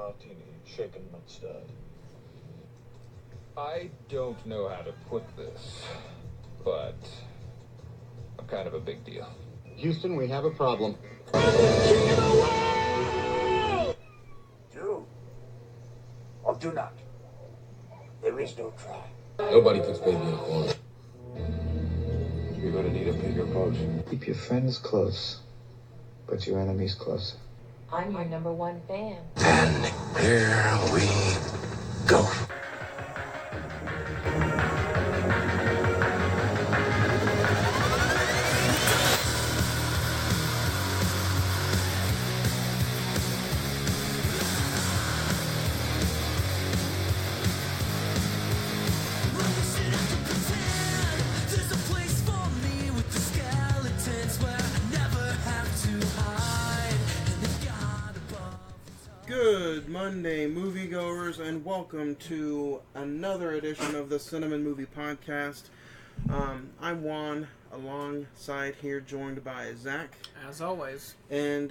martini, shaken not stirred. I don't know how to put this, but I'm kind of a big deal. Houston, we have a problem. Do or do not. There is no try. Nobody puts baby in a corner. You're gonna need a bigger boat. Keep your friends close, but your enemies closer. I'm your number one fan. And here we go. Good Monday, moviegoers, and welcome to another edition of the Cine-Men Movie Podcast. I'm Juan, alongside here, joined by Zach. As always. And,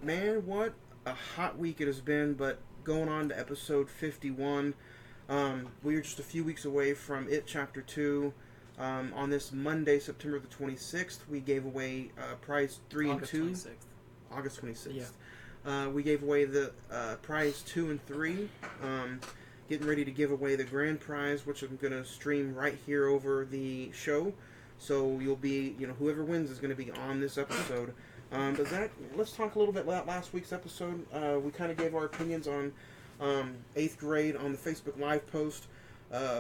man, what a hot week it has been, but going on to episode 51. We are just a few weeks away from It Chapter 2. On this Monday, September the 26th, we gave away prize 3 August and 2. 26th. August 26th. Yeah. We gave away the prize 2 and 3. Getting ready to give away the grand prize, which I'm going to stream right here over the show. So you'll be, whoever wins is going to be on this episode. But Zach, let's talk a little bit about last week's episode. We kind of gave our opinions on 8th grade on the Facebook Live post.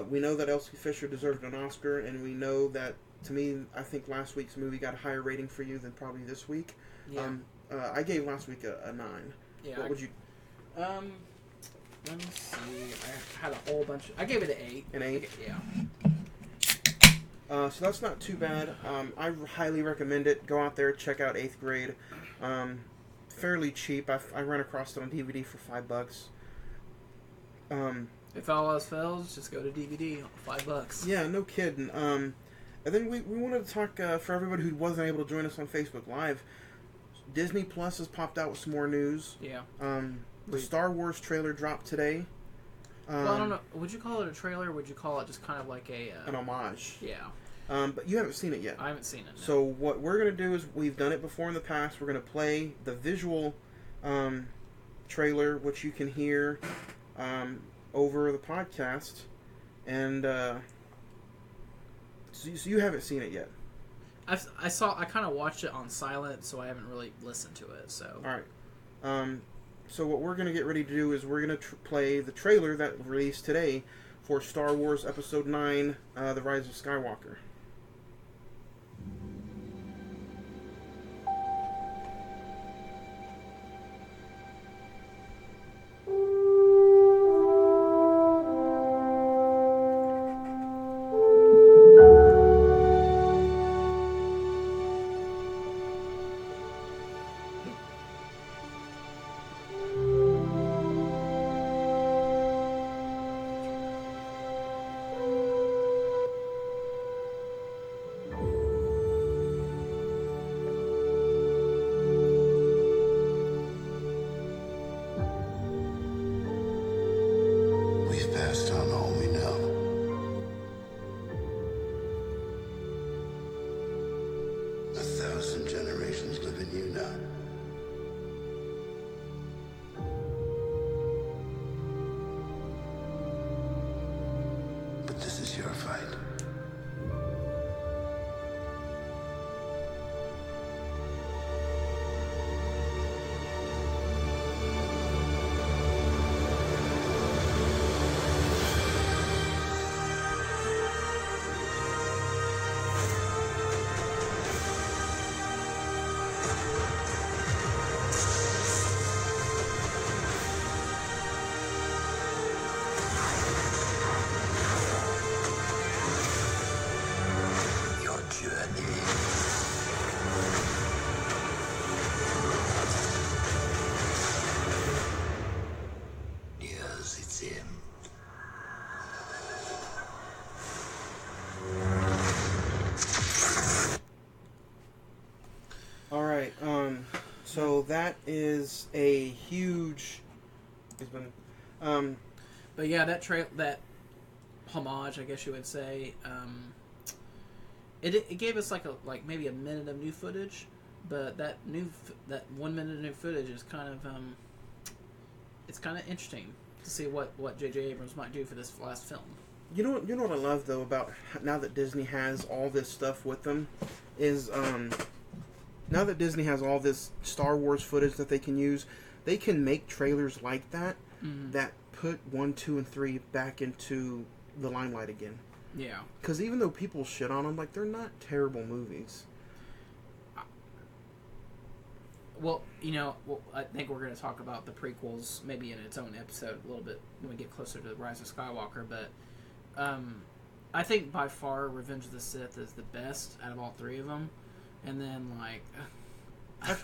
We know that Elsie Fisher deserved an Oscar, and we know that, to me, I think last week's movie got a higher rating for you than probably this week. Yeah. I gave last week a 9. Yeah. What would you? Let me see. I had a whole bunch. I gave it an 8. An 8? Yeah. So that's not too bad. I highly recommend it. Go out there, check out 8th grade. Fairly cheap. I ran across it on DVD for $5. If all else fails, just go to DVD. $5. Yeah, no kidding. And then we wanted to talk for everybody who wasn't able to join us on Facebook Live. Disney Plus has popped out with some more news. Yeah. The Star Wars trailer dropped today. Well, I don't know. Would you call it a trailer? Or would you call it just kind of like an homage? Yeah. But you haven't seen it yet. I haven't seen it. No. So what we're going to do is, we've done it before in the past. We're going to play the visual trailer, which you can hear over the podcast. And so you haven't seen it yet. I kind of watched it on silent, so I haven't really listened to it. So. All right. So what we're going to get ready to do is we're going to play the trailer that released today for Star Wars Episode 9, The Rise of Skywalker. So that is a huge He's been. But yeah, that homage, I guess you would say, it gave us like maybe a minute of new footage, but that 1 minute of new footage is kind of it's kind of interesting to see what J.J. Abrams might do for this last film. You know what I love though about now that Disney has all this stuff with them is now that Disney has all this Star Wars footage that they can use, they can make trailers like that that put 1, 2, and 3 back into the limelight again. Yeah. Because even though people shit on them, like, they're not terrible movies. Well, I think we're going to talk about the prequels maybe in its own episode a little bit when we get closer to the Rise of Skywalker, but I think by far Revenge of the Sith is the best out of all three of them. And then, like, I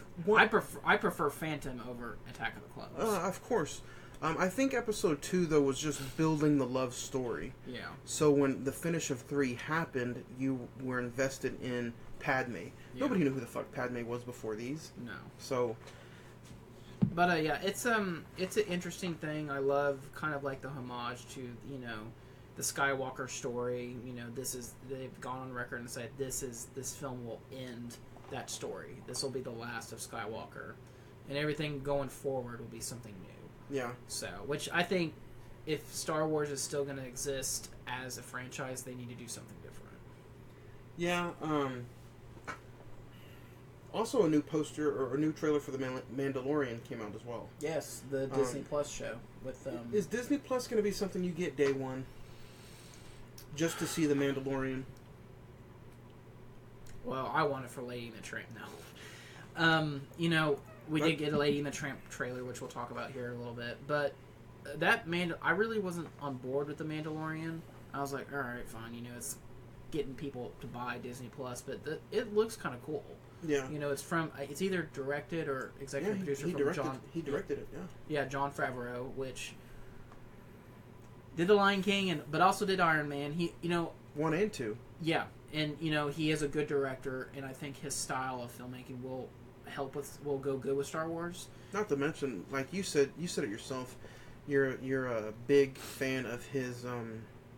prefer Phantom over Attack of the Clones. Of course. I think episode 2, though, was just building the love story. Yeah. So when the finish of 3 happened, you were invested in Padme. Yeah. Nobody knew who the fuck Padme was before these. No. So... But, yeah, it's an interesting thing. I love kind of like the homage to, the Skywalker story. They've gone on record and said this film will end that story. This will be the last of Skywalker. And everything going forward will be something new. Yeah. So, which I think if Star Wars is still going to exist as a franchise, they need to do something different. Yeah, also a new poster or a new trailer for the Mandalorian came out as well. Yes, the Disney Plus show with Is Disney Plus going to be something you get day one? Just to see the Mandalorian? Well, I want it for Lady and the Tramp now. We did get a Lady and the Tramp trailer, which we'll talk about here in a little bit. But I really wasn't on board with the Mandalorian. I was like, all right, fine. It's getting people to buy Disney Plus, but it looks kind of cool. Yeah. It's either directed or executive producer from John. He directed it. Yeah. Yeah, Jon Favreau, which did The Lion King but also did Iron Man. He 1 and 2. Yeah, and he is a good director, and I think his style of filmmaking will go good with Star Wars. Not to mention, like you said it yourself, you're a big fan of his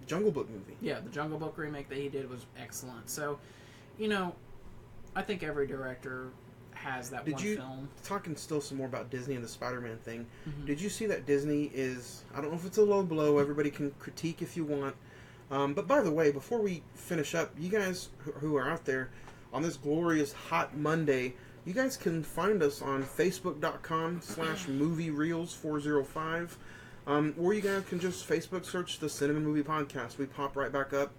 Jungle Book movie. Yeah, the Jungle Book remake that he did was excellent. So, I think every director has that film. Talking still some more about Disney and the Spider-Man thing, did you see that Disney is, I don't know if it's a low blow, everybody can critique if you want, but by the way, before we finish up, you guys who are out there on this glorious hot Monday, you guys can find us on Facebook.com/MovieReels405. Or you guys can just Facebook search the Cine-Men Movie Podcast. We pop right back up.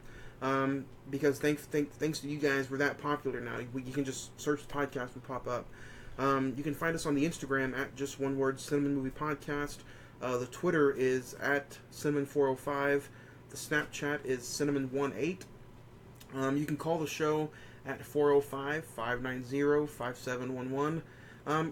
Because thanks to you guys, we're that popular now. You can just search the podcast, we pop up. You can find us on the Instagram at just one word, Cine-Men Movie Podcast. The Twitter is at Cine-Men405. The Snapchat is Cine-Men18. You can call the show at 405-590-5711.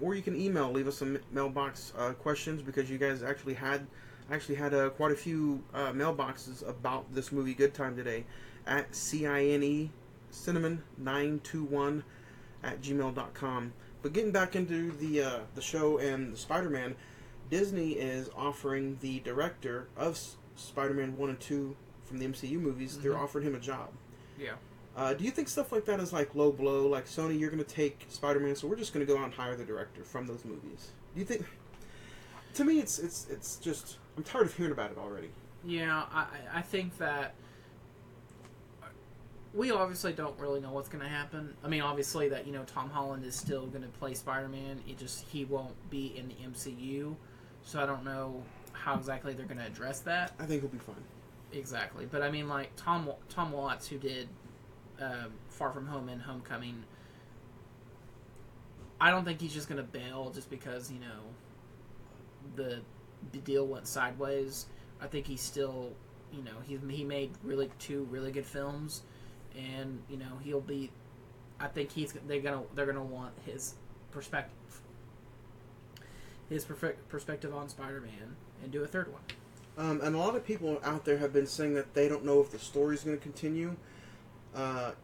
Or you can leave us some mailbox questions, because you guys actually had quite a few mailboxes about this movie Goodtime today at Cine-Men921 at gmail.com. But getting back into the show and the Spider-Man, Disney is offering the director of Spider-Man 1 and 2 from the MCU movies, they're offering him a job. Yeah. Do you think stuff like that is like low blow? Like, Sony, you're going to take Spider-Man, so we're just going to go out and hire the director from those movies. Do you think... To me, it's just... I'm tired of hearing about it already. Yeah, I think that... We obviously don't really know what's going to happen. I mean, obviously that, Tom Holland is still going to play Spider-Man. He won't be in the MCU. So I don't know how exactly they're going to address that. I think he'll be fine. Exactly. But I mean, like, Tom Watts, who did... Far From Home and Homecoming, I don't think he's just going to bail just because, the deal went sideways. I think he's still, he made two really good films, and, he'll be, I think they're going to want his perspective on Spider-Man and do a third one. And a lot of people out there have been saying that they don't know if the story's going to continue.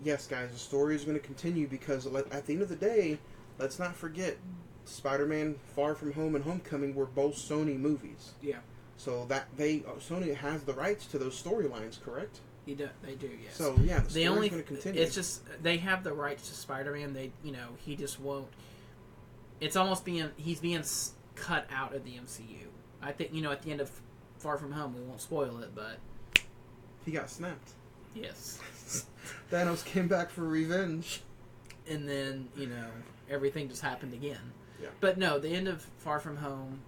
Yes, guys, the story is going to continue, because at the end of the day, let's not forget, Spider-Man: Far From Home and Homecoming were both Sony movies. Yeah. So that Sony has the rights to those storylines, correct? They do, yes. So yeah, the story's going to continue. It's just they have the rights to Spider-Man. He just won't. It's almost he's being cut out of the MCU. I think at the end of Far From Home, we won't spoil it, but he got snapped. Yes. Thanos came back for revenge, and then everything just happened again. Yeah. But no, the end of Far From Home.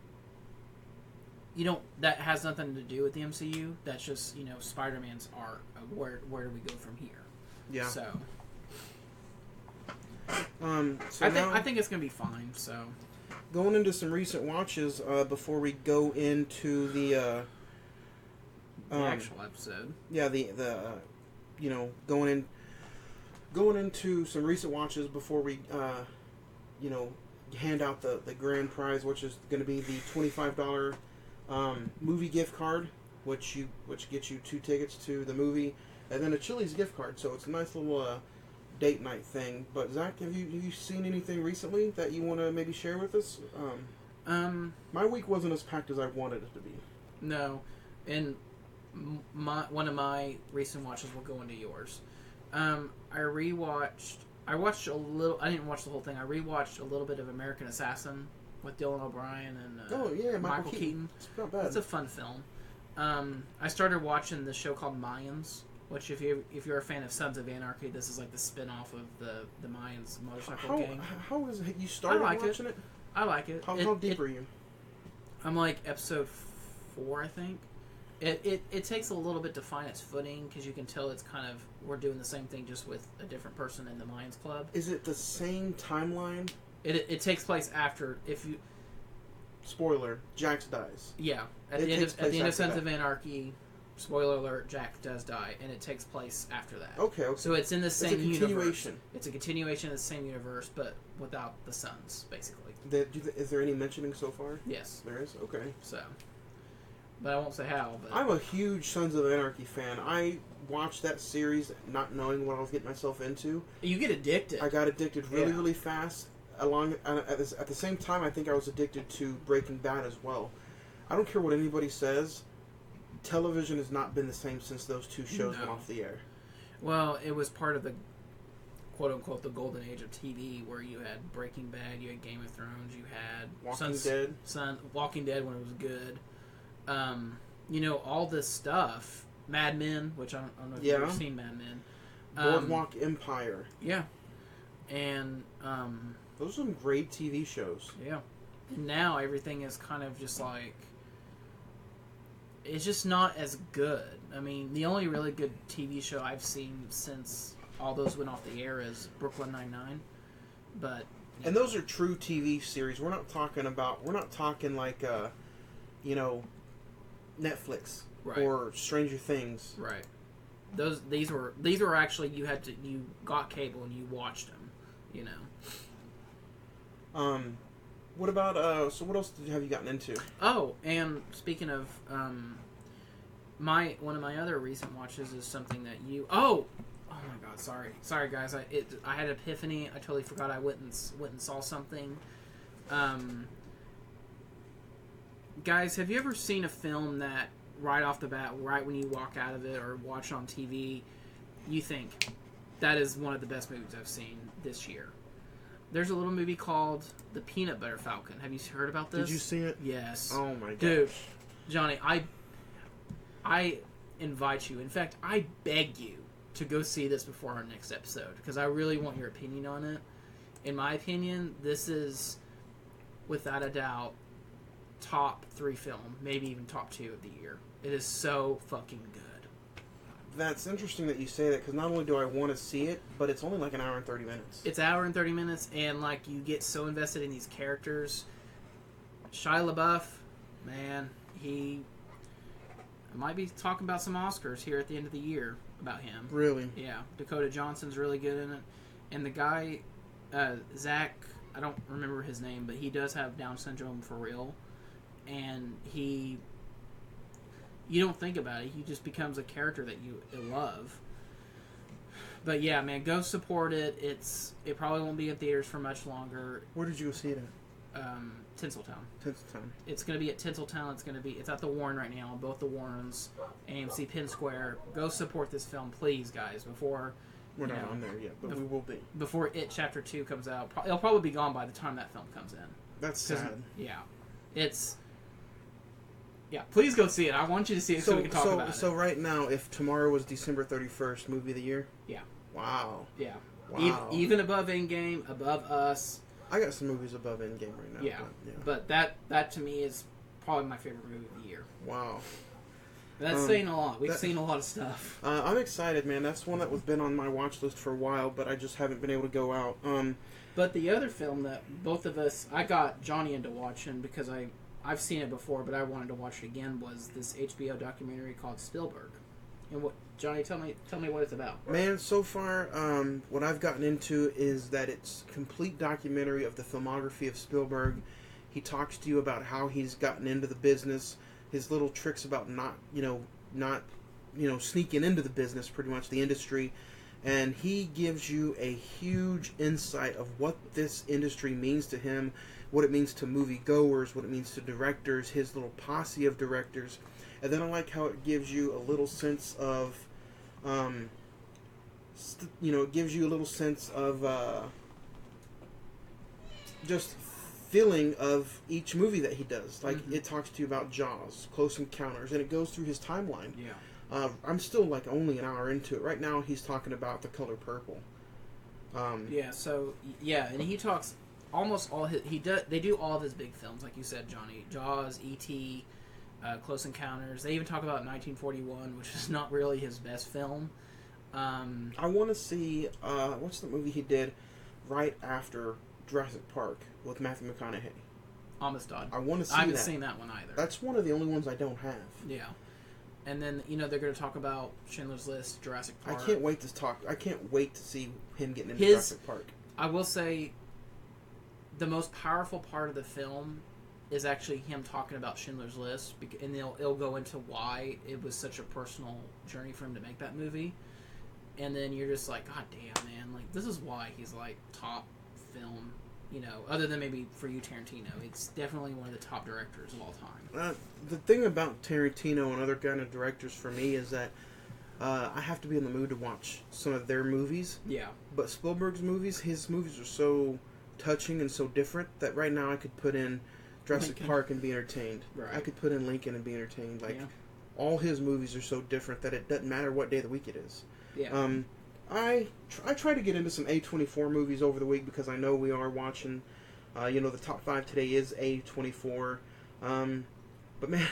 That has nothing to do with the MCU. That's just Spider-Man's arc. Where do we go from here? Yeah. So. I think it's gonna be fine. So. Going into some recent watches before we go into the actual episode. Yeah, going into some recent watches before we hand out the grand prize, which is going to be the $25 movie gift card, which gets you 2 tickets to the movie, and then a Chili's gift card. So it's a nice little date night thing. But Zach, have you seen anything recently that you want to maybe share with us? My week wasn't as packed as I wanted it to be. No, and one of my recent watches will go into yours. I watched a little. I didn't watch the whole thing. I rewatched a little bit of American Assassin with Dylan O'Brien and Michael Keaton. It's not bad. It's a fun film. I started watching the show called Mayans, which if you're a fan of Sons of Anarchy, this is like the spin-off of the Mayans motorcycle gang. How is it? You started watching it? I like it. How deep are you? I'm like episode 4, I think. It takes a little bit to find its footing because you can tell it's kind of we're doing the same thing just with a different person in the Mayans Club. Is it the same timeline? It takes place after Spoiler: Jax dies. Yeah, at the end of Sons of Anarchy. Spoiler alert: Jack does die, and it takes place after that. Okay. So it's in the same universe. It's a continuation of the same universe, but without the sons, basically. Is there any mentioning so far? Yes, there is. Okay. So, but I won't say how. But I'm a huge Sons of Anarchy fan. I watched that series not knowing what I was getting myself into. You get addicted. I got addicted really fast. At the same time, I think I was addicted to Breaking Bad as well. I don't care what anybody says. Television has not been the same since those two shows went off the air. Well, it was part of the quote-unquote the golden age of TV, where you had Breaking Bad, you had Game of Thrones, you had Walking Dead when it was good. All this stuff. Mad Men, which I don't know if you've ever seen Mad Men. Boardwalk Empire. Yeah. And those are some great TV shows. Yeah. And now everything is kind of just like it's just not as good. I mean, the only really good TV show I've seen since all those went off the air is Brooklyn Nine-Nine. But and those are true TV series. We're not talking like Netflix or Stranger Things. Right. These were actually you got cable and you watched them, What about so what else have you gotten into? Oh, and speaking of one of my other recent watches is something that you oh my god, sorry guys, I had an epiphany. I totally forgot I went and saw something. Guys, have you ever seen a film that right off the bat, right when you walk out of it or watch it on TV, you think that is one of the best movies I've seen this year? There's a little movie called The Peanut Butter Falcon. Have you heard about this? Did you see it? Yes. Oh my gosh. Dude, Johnny, I invite you. In fact, I beg you to go see this before our next episode because I really want your opinion on it. In my opinion, this is, without a doubt, top 3 film, maybe even top 2 of the year. It is so fucking good. That's interesting that you say that because not only do I want to see it, but it's only like an hour and 30 minutes. It's an hour and 30 minutes, and like you get so invested in these characters. Shia LaBeouf, man, I might be talking about some Oscars here at the end of the year about him. Really? Yeah. Dakota Johnson's really good in it. And the guy, Zach, I don't remember his name, but he does have Down syndrome for real. And you don't think about it. He just becomes a character that you love. But yeah, man, go support it. It probably won't be in theaters for much longer. Where did you go see it Tinseltown. Tinseltown. It's going to be at Tinseltown. It's at the Warren right now. Both the Warrens, AMC Penn Square. Go support this film, please, guys. Before We're not on there yet, but we will be. Before It Chapter 2 comes out. It'll probably be gone by the time that film comes in. That's sad. Yeah. Please go see it. I want you to see it so we can talk about it. So right now, if tomorrow was December 31st, movie of the year? Yeah. Wow. Yeah. Wow. Even above Endgame, above Us. I got some movies above Endgame right now. Yeah. But that to me is probably my favorite movie of the year. Wow. That's saying a lot. We've seen a lot of stuff. I'm excited, man. That's one that was been on my watch list for a while, but I just haven't been able to go out. But the other film that both of us, I got Johnny into watching because I've seen it before, but I wanted to watch it again, was this HBO documentary called Spielberg. And what, Johnny, tell me what it's about. Man, so far, what I've gotten into is that it's a complete documentary of the filmography of Spielberg. He talks to you about how he's gotten into the business, his little tricks about not sneaking into the business, pretty much the industry, and he gives you a huge insight of what this industry means to him, what it means to moviegoers, what it means to directors, his little posse of directors. And then I like how it gives you a little sense of, just feeling of each movie that he does. Like, it talks to you about Jaws, Close Encounters, and it goes through his timeline. Yeah. I'm still like only an hour into it. Right now he's talking about The Color Purple. And he talks almost all his... They do all of his big films, like you said, Johnny. Jaws, E.T., Close Encounters. They even talk about 1941, which is not really his best film. I want to see... what's the movie he did right after Jurassic Park with Matthew McConaughey? Amistad. I want to see that. I haven't seen that one either. That's one of the only ones I don't have. Yeah. And then, they're going to talk about Schindler's List, Jurassic Park. I can't wait to see him getting into Jurassic Park. I will say, the most powerful part of the film is actually him talking about Schindler's List, and it'll go into why it was such a personal journey for him to make that movie. And then you're just like, God damn, man, like, this is why he's, like, top film, other than maybe for you, Tarantino. It's definitely one of the top directors of all time. The thing about Tarantino and other kind of directors for me is that I have to be in the mood to watch some of their movies. Yeah. But Spielberg's movies, his movies are so touching and so different that right now I could put in Jurassic Park and be entertained. Right. I could put in Lincoln and be entertained. Like, all his movies are so different that it doesn't matter what day of the week it is. Yeah. I try to get into some A24 movies over the week because I know we are watching, the top 5 today is A24. But man,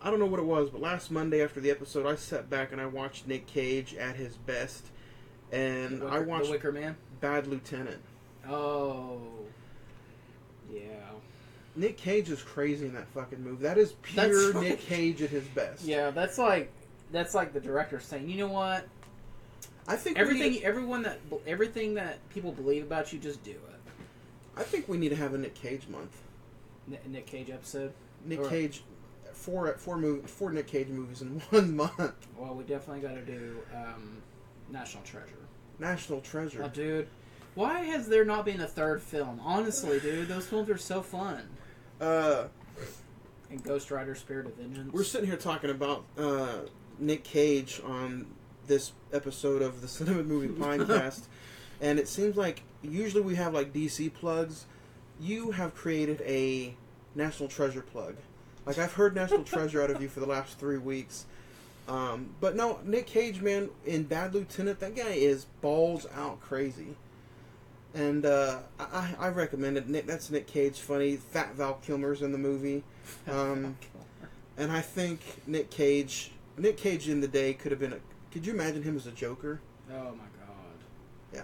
I don't know what it was, but last Monday after the episode, I sat back and I watched Nick Cage at his best. And I watched The Wicker Man? Bad Lieutenant. Oh. Yeah. Nick Cage is crazy in that fucking movie. That is pure Nick Cage at his best. Yeah, that's like the director saying, you know what? I think everything that people believe about you, just do it. I think we need to have a Nick Cage month. Nick Cage episode. Cage, four Nick Cage movies in 1 month. Well, we definitely got to do National Treasure. National Treasure. Oh, dude, why has there not been a third film? Honestly, dude, those films are so fun. And Ghost Rider: Spirit of Vengeance. We're sitting here talking about Nick Cage on this episode of the Cine-Men Movie Podcast, and it seems like usually we have like DC plugs. You have created a National Treasure plug. Like, I've heard National Treasure out of you for the last 3 weeks. But no, Nick Cage, man, in Bad Lieutenant, that guy is balls out crazy. And I recommend it. That's Nick Cage funny. Fat Val Kilmer's in the movie. And I think Nick Cage in the day could have been could you imagine him as a Joker? Oh my god. Yeah.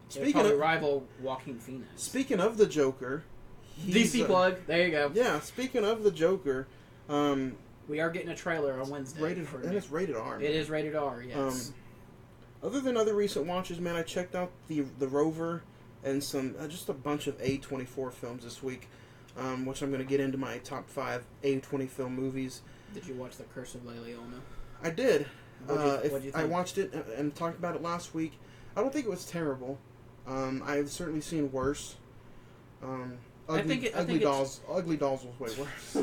Speaking of rival Joaquin Phoenix. Speaking of the Joker, DC plug. There you go. Yeah. Speaking of the Joker, we are getting a trailer on Wednesday. It's rated R. It is rated R. Yes. Other than other recent watches, man, I checked out the Rover and some just a bunch of A24 films this week, which I'm going to get into my top 5 A20 film movies. Did you watch The Curse of La Llorona? I did. What'd you think? I watched it and talked about it last week. I don't think it was terrible. I've certainly seen worse. Ugly Dolls was way worse.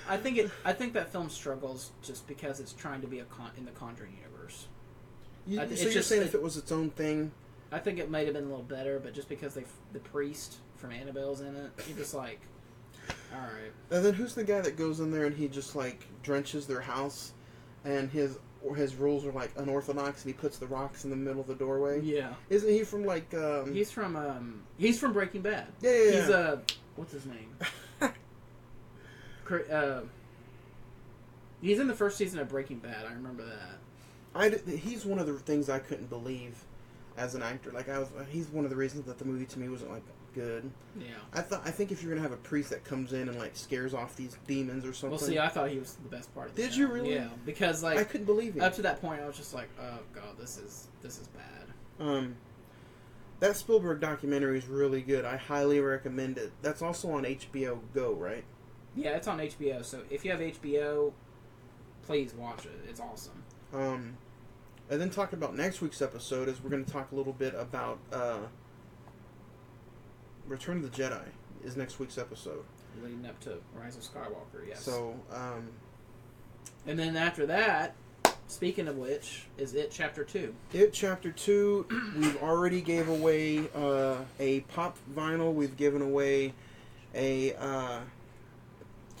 I think that film struggles just because it's trying to be in the Conjuring universe. So you're saying if it was its own thing? I think it might have been a little better, but just because the priest from Annabelle's in it, you're just like, all right. And then who's the guy that goes in there and he just like drenches their house, and his rules are like unorthodox, and he puts the rocks in the middle of the doorway? Yeah. Isn't he from like? He's from Breaking Bad. Yeah. He's what's his name? He's in the first season of Breaking Bad. I remember that. He's one of the things I couldn't believe as an actor. Like he's one of the reasons that the movie to me wasn't like good. Yeah. I think if you're gonna have a priest that comes in and like scares off these demons or something. Well, see, I thought he was the best part of the Did show. you really? Yeah, because like I couldn't believe it. Up to that point, I was just like, oh god, this is bad. That Spielberg documentary is really good. I highly recommend it. That's also on HBO Go, right? Yeah, it's on HBO. So if you have HBO, please watch it. It's awesome. And then talking about next week's episode is we're going to talk a little bit about Return of the Jedi is next week's episode. Leading up to Rise of Skywalker, yes. So, and then after that, speaking of which, is It Chapter 2. It Chapter 2, we've already gave away a pop vinyl. We've given away a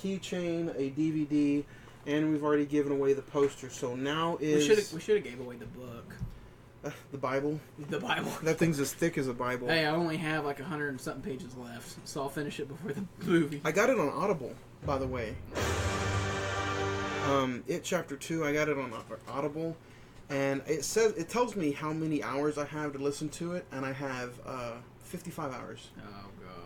keychain, a DVD, and we've already given away the poster. So now is... We should have gave away the book. The Bible? The Bible. That thing's as thick as a Bible. Hey, I only have like 100 and something pages left, so I'll finish it before the movie. I got it on Audible, by the way. It Chapter 2, I got it on Audible, and it tells me how many hours I have to listen to it, and I have 55 hours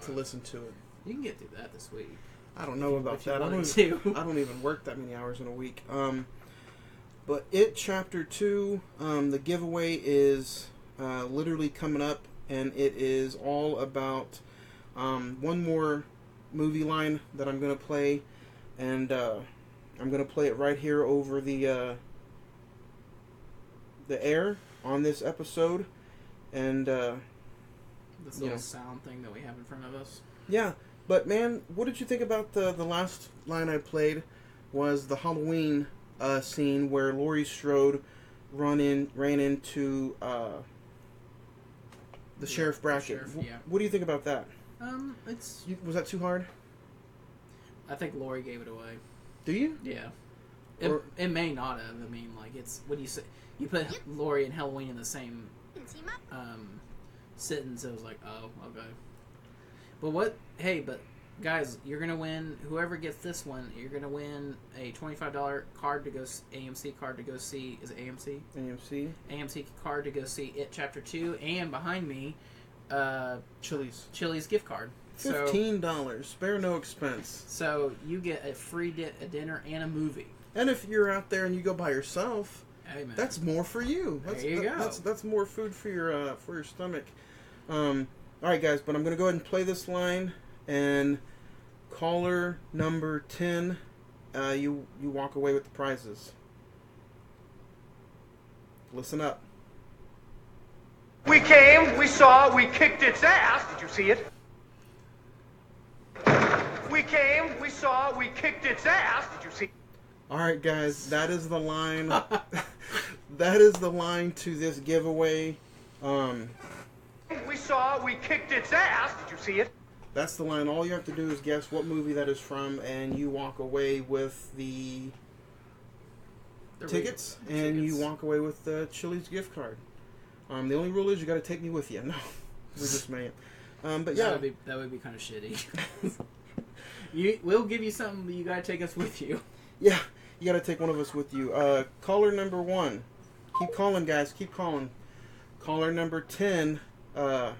to listen to it. You can get through that this week. I don't know about that. I don't even work that many hours in a week. But It Chapter 2, the giveaway is literally coming up, and it is all about one more movie line that I'm going to play, and I'm going to play it right here over the air on this episode. And this little sound thing that we have in front of us. Yeah, but man, what did you think about the last line I played? Was the Halloween scene where Laurie Strode ran into the Sheriff Brackett. What do you think about that? Was that too hard? I think Laurie gave it away. Do you? Yeah. It may not have. I mean, like, it's... What do you say? You put Laurie and Halloween in the same sentence, it was like, oh, okay. But what... Hey, but... Guys, you're going to win... Whoever gets this one, you're going to win a $25 card to go... AMC card to go see... Is it AMC? AMC. AMC card to go see It Chapter 2. And behind me... Chili's gift card. $15. Spare no expense. So you get a free dinner and a movie. And if you're out there and you go by yourself, hey, man, that's more for you. There you go. That's more food for your stomach. All right, guys, but I'm going to go ahead and play this line, and caller number 10, you walk away with the prizes. Listen up. We came, we saw, we kicked its ass. Did you see it? We came, we saw, we kicked its ass. Did you see? All right, guys, that is the line. That is the line to this giveaway. We saw, we kicked its ass. Did you see it? That's the line. All you have to do is guess what movie that is from, and you walk away with the tickets, and you walk away with the Chili's gift card. The only rule is you got to take me with you. No, we're just saying. But yeah, that would be kind of shitty. We'll give you something, but you got to take us with you. Yeah, you got to take one of us with you. Caller number 1. Keep calling, guys. Keep calling. Caller number 10. We'll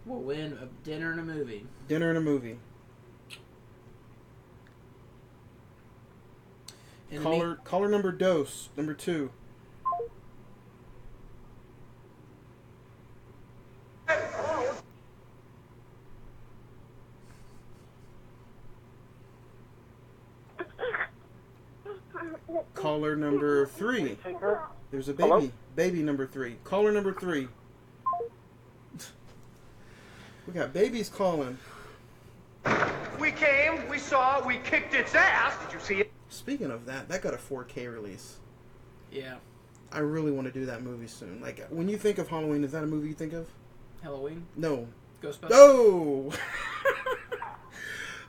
win a dinner and a movie. Dinner and a movie. Caller number 2. Caller number 3. There's a baby. Hello? Baby number 3. Caller number 3. We got babies calling. came, we saw, we kicked its ass. Did you see it? Speaking of that, that got a 4K release. Yeah. I really want to do that movie soon. Like, when you think of Halloween, is that a movie you think of? Halloween? No. Ghostbusters? No!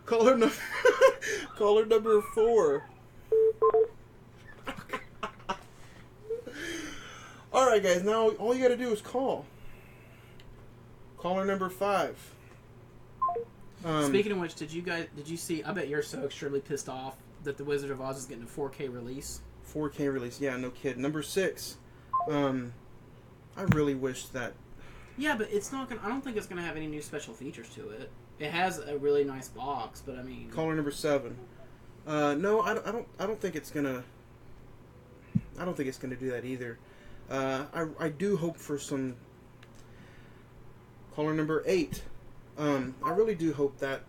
Caller number 4. Alright, guys, now all you gotta do is call. Caller number 5. Speaking of which, did you see, I bet you're so extremely pissed off that The Wizard of Oz is getting a 4K release. 4K release, yeah, no kid. Number 6. I really wish that... Yeah, but it's not gonna, I don't think it's gonna have any new special features to it. It has a really nice box, but I mean... Caller number 7. No, I don't think it's gonna... I don't think it's gonna do that either. I do hope for some... Caller number 8. I really do hope that...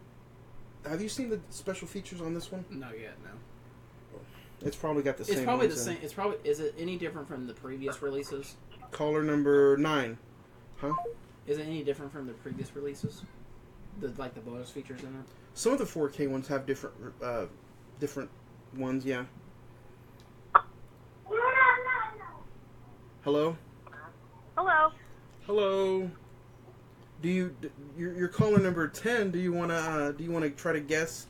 Have you seen the special features on this one? Not yet, no. It's probably got the same. It's probably ones the same. It's probably. Is it any different from the previous releases? Caller number 9. Huh? Is it any different from the previous releases? The bonus features in it. Some of the 4K ones have different ones. Yeah. Hello. Hello. Hello. You're caller number 10? Do you wanna try to guess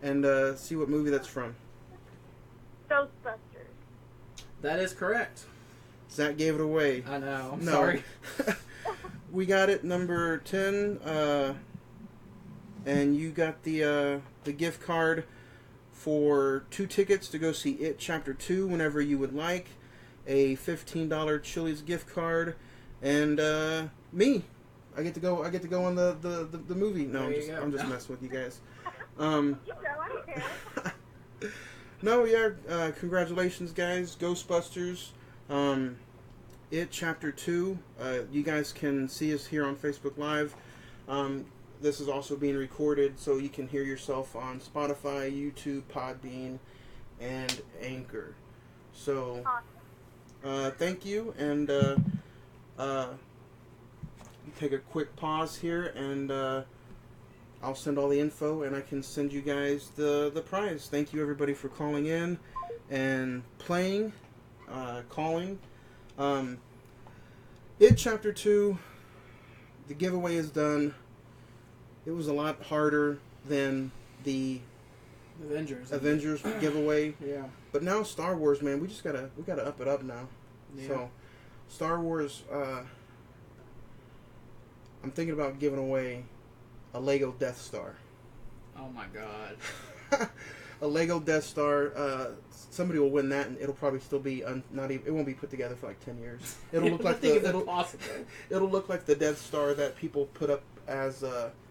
and see what movie that's from? Ghostbusters. That is correct. Zach gave it away. I know. I'm No. sorry. We got it, number 10, and you got the gift card for 2 tickets to go see It Chapter 2 whenever you would like, a $15 Chili's gift card, and me. I get to go on the movie. No, I'm just messing with you guys. I don't care. No, yeah, congratulations, guys. Ghostbusters. It Chapter 2. You guys can see us here on Facebook Live. This is also being recorded, so you can hear yourself on Spotify, YouTube, Podbean, and Anchor. So, thank you, and take a quick pause here, and I'll send all the info, and I can send you guys the prize. Thank you, everybody, for calling in and playing, calling. It Chapter 2, the giveaway is done. It was a lot harder than the Avengers giveaway. Yeah. But now Star Wars, man, we gotta up it up now. Yeah. So, Star Wars, I'm thinking about giving away a Lego Death Star. Oh my god. A Lego Death Star. Somebody will win that, and it'll probably still be it won't be put together for like 10 years. It'll look like it'll look like the Death Star that people put up as.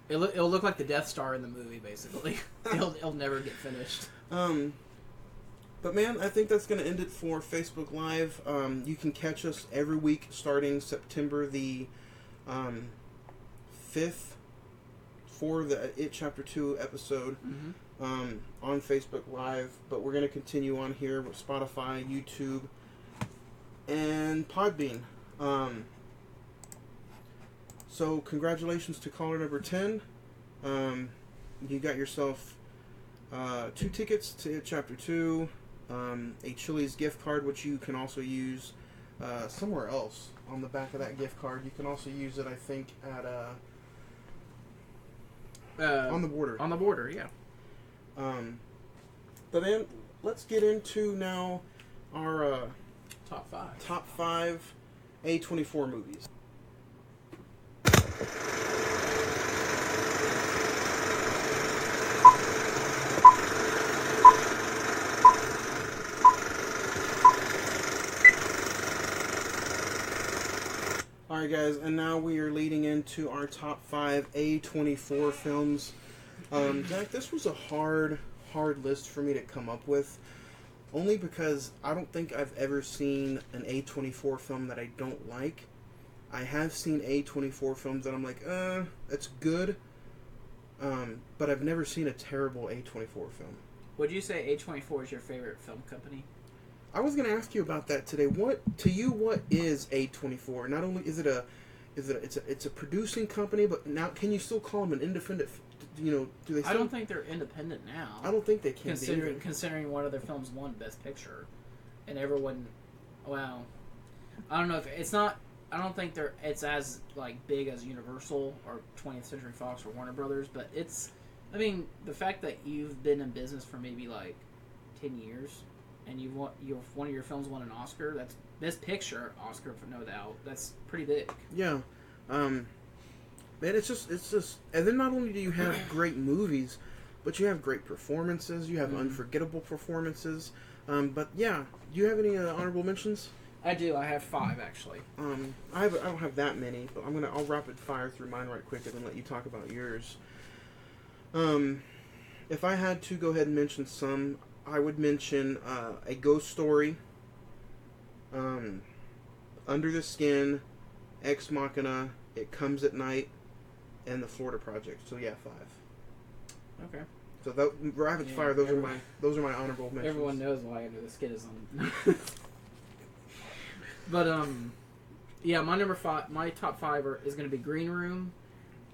It'll look like the Death Star in the movie, basically. It'll never get finished. But man, I think that's going to end it for Facebook Live. You can catch us every week starting September the 5th for the It Chapter 2 episode on Facebook Live. But we're going to continue on here with Spotify, YouTube, and Podbean. So congratulations to caller number 10. You got yourself 2 tickets to It Chapter 2, a Chili's gift card, which you can also use somewhere else on the back of that gift card. You can also use it, I think, at on the border. On the border, yeah. But then let's get into now our top 5 A24 movies. Alright guys, and now we are leading into our top 5 A24 films. Zach, this was a hard list for me to come up with. Only because I don't think I've ever seen an A24 film that I don't like. I have seen A24 films that I'm like, it's good. But I've never seen a terrible A24 film. Would you say A24 is your favorite film company? I was going to ask you about that today. What is A24? Not only is it's a producing company, but now can you still call them an independent do they? Still, I don't think they're independent now. I don't think they can considering one of their films won Best Picture, and everyone, well, I don't know if it's not. I don't think it's as like big as Universal or 20th Century Fox or Warner Brothers, but it's. I mean, the fact that you've been in business for maybe like 10 years, and one of your films won an Oscar. That's Best Picture Oscar for no doubt. That's pretty big. Yeah, man, it's just, and then not only do you have great movies, but you have great performances. You have unforgettable performances. But yeah, do you have any honorable mentions? I do. I have 5 actually. I don't have that many, but I'll rapid fire through mine right quick and then let you talk about yours. If I had to go ahead and mention some, I would mention A Ghost Story, Under the Skin, Ex Machina, It Comes at Night, and The Florida Project. So yeah, 5. Okay. So rapid fire. Those are my honorable mentions. Everyone knows why Under the Skin is on. But yeah, my top 5 is going to be Green Room,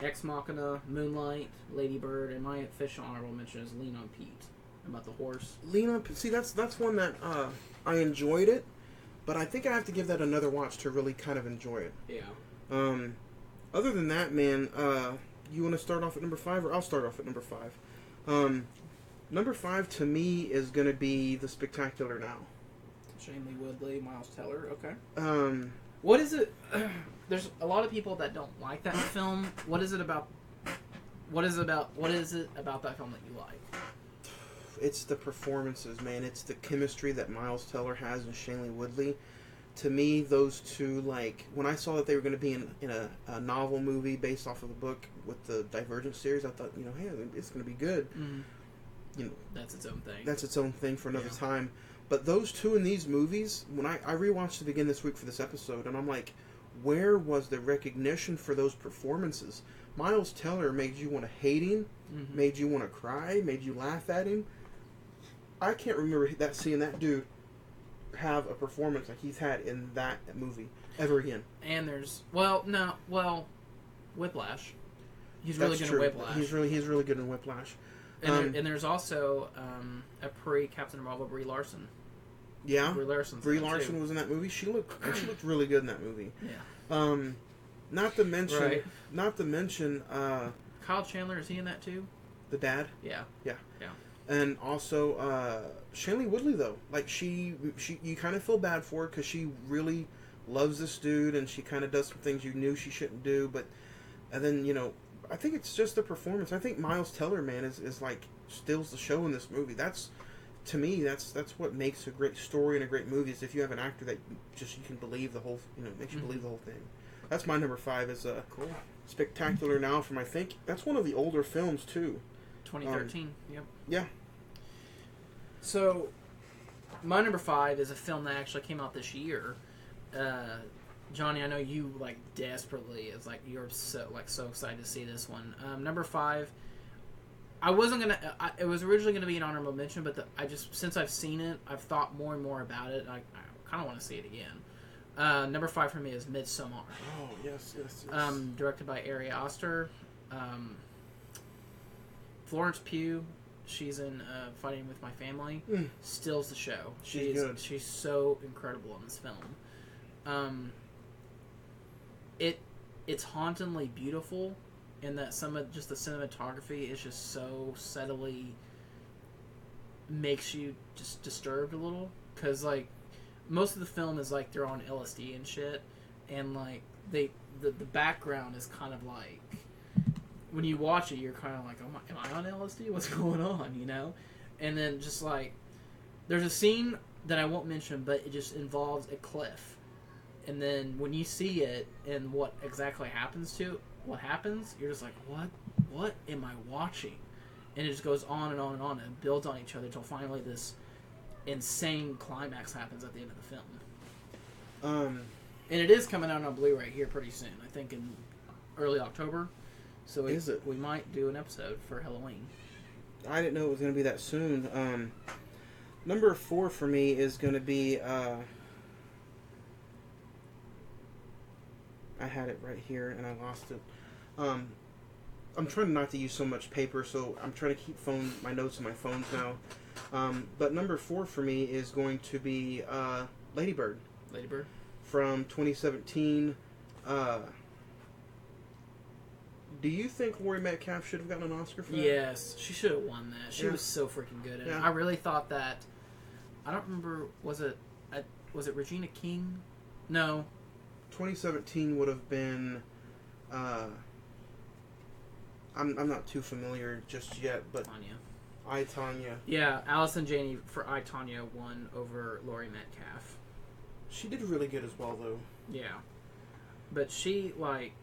Ex Machina, Moonlight, Lady Bird, and my official honorable mention is Lean on Pete, about the horse. Lean on Pete. See, that's one that I enjoyed it, but I think I have to give that another watch to really kind of enjoy it. Yeah. Other than that, man, you want to start off at number 5, or I'll start off at number 5. Number 5 to me is going to be The Spectacular Now. Shailene Woodley, Miles Teller. Okay. What is it? There's a lot of people that don't like that film. What is it about that film that you like? It's the performances, man. It's the chemistry that Miles Teller has and Shailene Woodley. To me, those two, like, when I saw that they were going to be in a novel movie based off of the book with the Divergent series, I thought, hey, it's going to be good. Mm-hmm. That's its own thing. That's its own thing for another time. But those two in these movies, when I rewatched it again this week for this episode, and I'm like, where was the recognition for those performances? Miles Teller made you want to hate him, made you want to cry, made you laugh at him. I can't remember seeing that dude have a performance like he's had in that movie ever again. And there's Whiplash. He's really good in Whiplash. He's really good in Whiplash. And there's also a pre-Captain Marvel, Brie Larson. Yeah, Brie Larson was in that movie. She looked really good in that movie. Yeah. Not to mention, Kyle Chandler, is he in that too? The dad. Yeah. And also Shailene Woodley, though, like she you kind of feel bad for her because she really loves this dude and she kind of does some things you knew she shouldn't do, and then I think it's just the performance. I think Miles Teller, man, is like steals the show in this movie. To me, that's what makes a great story and a great movie, is if you have an actor that just you can believe the whole, makes you believe the whole thing. That's my number 5 is cool. Spectacular Now from, I think that's one of the older films too. 2013. Yep. Yeah. So, my number 5 is a film that actually came out this year. Johnny, I know you desperately. It's like you're so excited to see this one. Number 5. I wasn't gonna. It was originally gonna be an honorable mention, but since I've seen it, I've thought more and more about it. I kind of want to see it again. Number 5 for me is Midsummer. Oh yes. Directed by Ari Aster. Florence Pugh, she's in Fighting with My Family. Steals the show. She's good. She's so incredible in this film. It's hauntingly beautiful. In that just the cinematography is just so subtly makes you just disturbed a little, because most of the film is they're on LSD and shit, and the background is kind of when you watch it you're kind of like, oh my, am I on LSD? What's going on? And then just there's a scene that I won't mention, but it just involves a cliff, and then when you see it and what exactly happens you're just like, what am I watching? And it just goes on and on and on and builds on each other until finally this insane climax happens at the end of the film. And it is coming out on Blu-ray here pretty soon, I think in early October. So we might do an episode for Halloween. I didn't know it was going to be that soon. Number 4 for me is going to be I had it right here and I lost it. I'm trying not to use so much paper, so I'm trying to keep my notes on my phones now. But number 4 for me is going to be Lady Bird. Lady Bird? From 2017. Do you think Laurie Metcalf should have gotten an Oscar for that? Yes, she should have won that. She was so freaking good. And I really thought that. I don't remember. Was it Regina King? No. 2017 would have been. I'm not too familiar just yet, but Tanya. I, Tanya. Yeah, Allison Janney for I, Tanya won over Laurie Metcalf. She did really good as well, though. Yeah, but she like.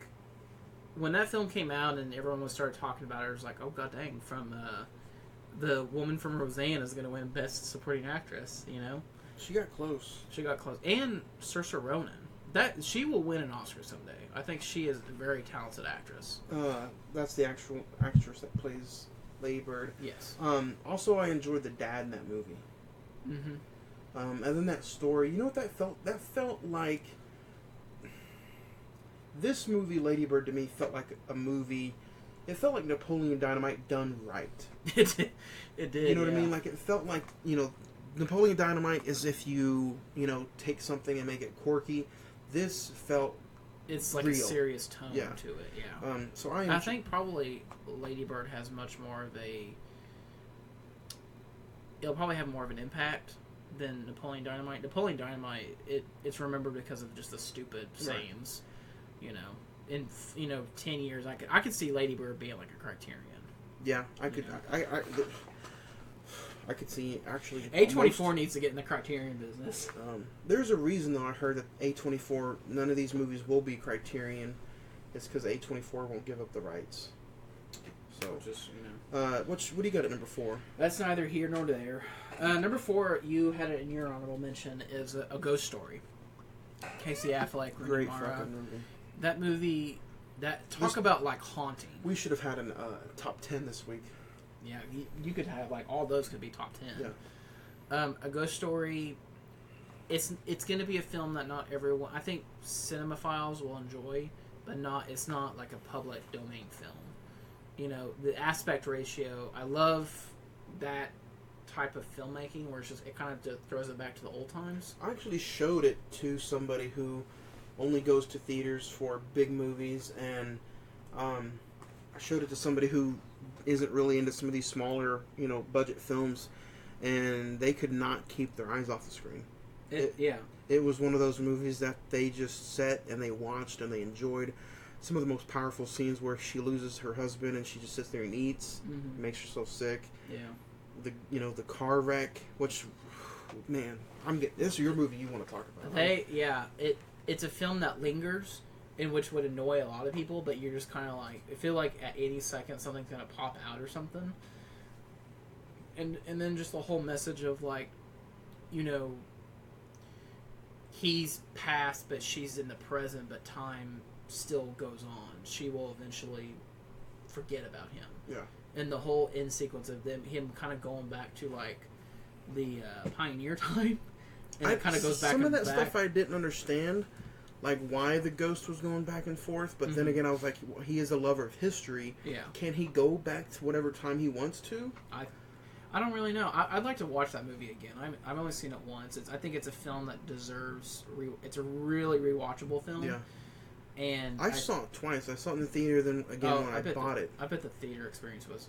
When that film came out and everyone started talking about it, it was like, oh god dang, from the woman from Roseanne is going to win Best Supporting Actress, you know? She got close. And Saoirse Ronan. She will win an Oscar someday. I think she is a very talented actress. That's the actual actress that plays Lady Bird. Yes. Also, I enjoyed the dad in that movie. Mm-hmm. And then that story, you know what that felt? That felt like... This movie, Lady Bird, to me, felt like a movie... It felt like Napoleon Dynamite done right. It did, You know what I mean? Like, it felt like, Napoleon Dynamite is if you, take something and make it quirky. This felt It's like real. a serious tone to it, yeah. So I think probably Lady Bird has much more of a... It'll probably have more of an impact than Napoleon Dynamite. Napoleon Dynamite, it's remembered because of just the stupid sayings. In 10 years, I could see Lady Bird being like a Criterion. Yeah, I could. I could see actually. A24 needs to get in the Criterion business. There's a reason though. I heard that A24, none of these movies will be Criterion. It's because A24 won't give up the rights. So just what do you got at number 4? That's neither here nor there. Number 4, you had it in your honorable mention, is a Ghost Story. Casey Affleck, Great Mara. fucking movie. That movie, talk about like haunting. We should have had a top 10 this week. Yeah, you could have like all those could be top 10. Yeah. A Ghost Story. It's going to be a film that not everyone. I think cinemaphiles will enjoy, but it's not like a public domain film. The aspect ratio. I love that type of filmmaking where it kind of just throws it back to the old times. I actually showed it to somebody who only goes to theaters for big movies, and I showed it to somebody who isn't really into some of these smaller, budget films, and they could not keep their eyes off the screen. It was one of those movies that they just sat and they watched and they enjoyed. Some of the most powerful scenes where she loses her husband and she just sits there and eats, makes herself sick. Yeah. The car wreck, which, man, this is your movie you want to talk about. It's a film that lingers, in which would annoy a lot of people, but you're just kind of like, I feel like at 80 seconds something's gonna pop out or something, and then just the whole message of like, he's past, but she's in the present, but time still goes on. She will eventually forget about him. Yeah. And the whole end sequence of him kind of going back to like the pioneer time. And it kind of goes back some and of that back. stuff I didn't understand, like why the ghost was going back and forth. But then again, I was like, well, he is a lover of history. Yeah. Can he go back to whatever time he wants to? I don't really know. I'd like to watch that movie again. I've only seen it once. I think it's a film that deserves. It's a really rewatchable film. Yeah. And I saw it twice. I saw it in the theater, then again when I bought it. I bet the theater experience was.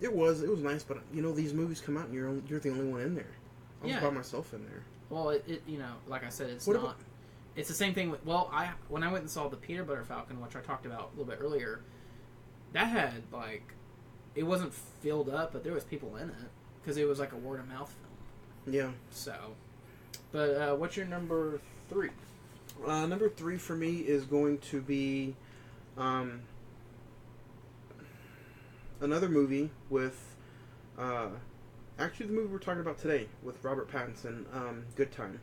It was nice, but these movies come out and you're the only one in there. I was by myself in there. Well, it like I said, it's not. It's the same thing with. Well, when I went and saw the Peanut Butter Falcon, which I talked about a little bit earlier, that had like, it wasn't filled up, but there was people in it because it was like a word of mouth film. Yeah. So, but what's your number 3? Number 3 for me is going to be another movie with actually the movie we're talking about today with Robert Pattinson, Goodtime.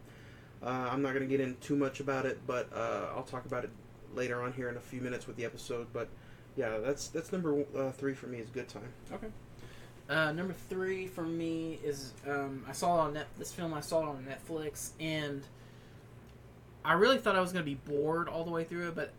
I'm not going to get in too much about it, but I'll talk about it later on here in a few minutes with the episode. But yeah, that's number 3 for me is Goodtime. Okay. Number 3 for me is I saw it on this film. I saw it on Netflix, and I really thought I was going to be bored all the way through it, but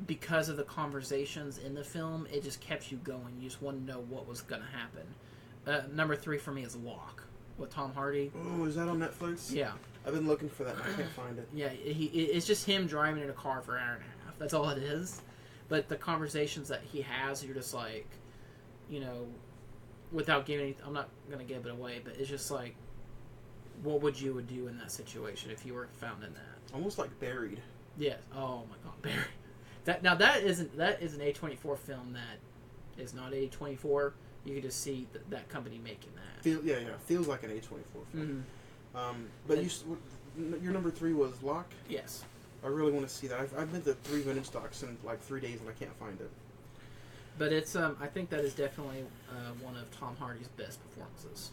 because of the conversations in the film, it just kept you going. You just wanted to know what was going to happen. Number 3 for me is Lock with Tom Hardy. Oh, is that on Netflix? Yeah. I've been looking for that and I can't find it. Yeah, it's just him driving in a car for an hour and a half. That's all it is. But the conversations that he has, you're just like, you know, without giving I'm not going to give it away, but it's just like, what would you do in that situation if you were found in that? Almost like Buried. Yes. Oh my God, Buried. That is an A24 film that is not A24. You can just see that company making that. Feels like an A24 film. Mm-hmm. But your number 3 was Lock? Yes. I really want to see that. I've been to 3 vintage stocks in like 3 days and I can't find it. But it's I think that is definitely one of Tom Hardy's best performances.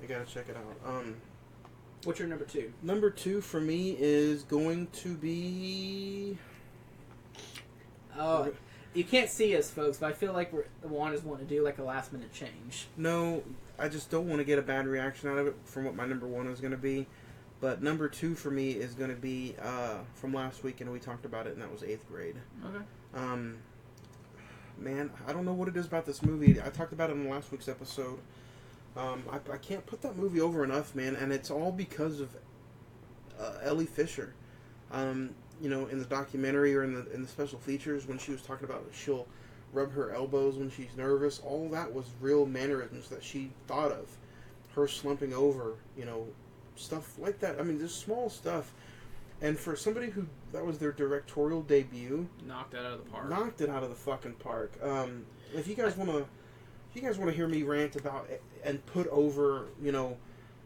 I gotta check it out. What's your number 2? Number 2 for me is going to be... Oh, you can't see us, folks, but I feel like Juan want to do like a last minute change. No, I just don't want to get a bad reaction out of it from what my number 1 is going to be. But number 2 for me is going to be from last week, and we talked about it, and that was 8th Grade. Okay. Man, I don't know what it is about this movie. I talked about it in last week's episode. I can't put that movie over enough, man, and it's all because of Ellie Fisher. You know, in the documentary or in the special features, when she was talking about she'll rub her elbows when she's nervous, all that was real mannerisms that she thought of. Her slumping over, you know, stuff like that. I mean, just small stuff. And for somebody who, that was their directorial debut. Knocked it out of the park. Knocked it out of the fucking park. If you guys want to hear me rant about and put over, you know,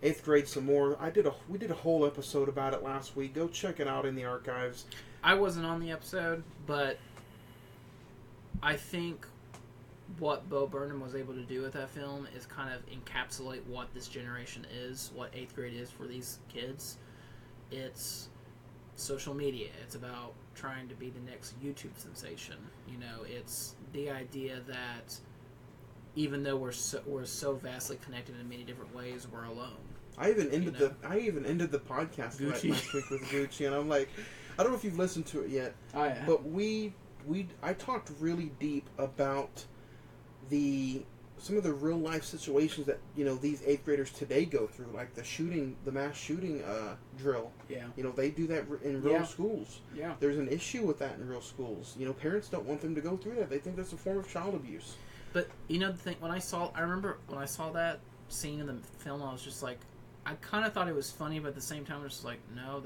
8th Grade some more, we did a whole episode about it last week. Go check it out in the archives. I wasn't on the episode, but I think what Bo Burnham was able to do with that film is kind of encapsulate what this generation is, what 8th Grade is for these kids. It's social media. It's about trying to be the next YouTube sensation. You know, it's the idea that even though we're so vastly connected in many different ways, we're alone. I even ended the podcast last week with Gucci, and I'm like, I don't know if you've listened to it yet. Oh, yeah. But I talked really deep about some of the real life situations that, you know, these 8th graders today go through, like the mass shooting drill. Yeah. You know, they do that in real schools. Yeah. There's an issue with that in real schools. You know, parents don't want them to go through that. They think that's a form of child abuse. But you know the thing, I remember when I saw that scene in the film, I was just like, I kind of thought it was funny, but at the same time, I was just like, no,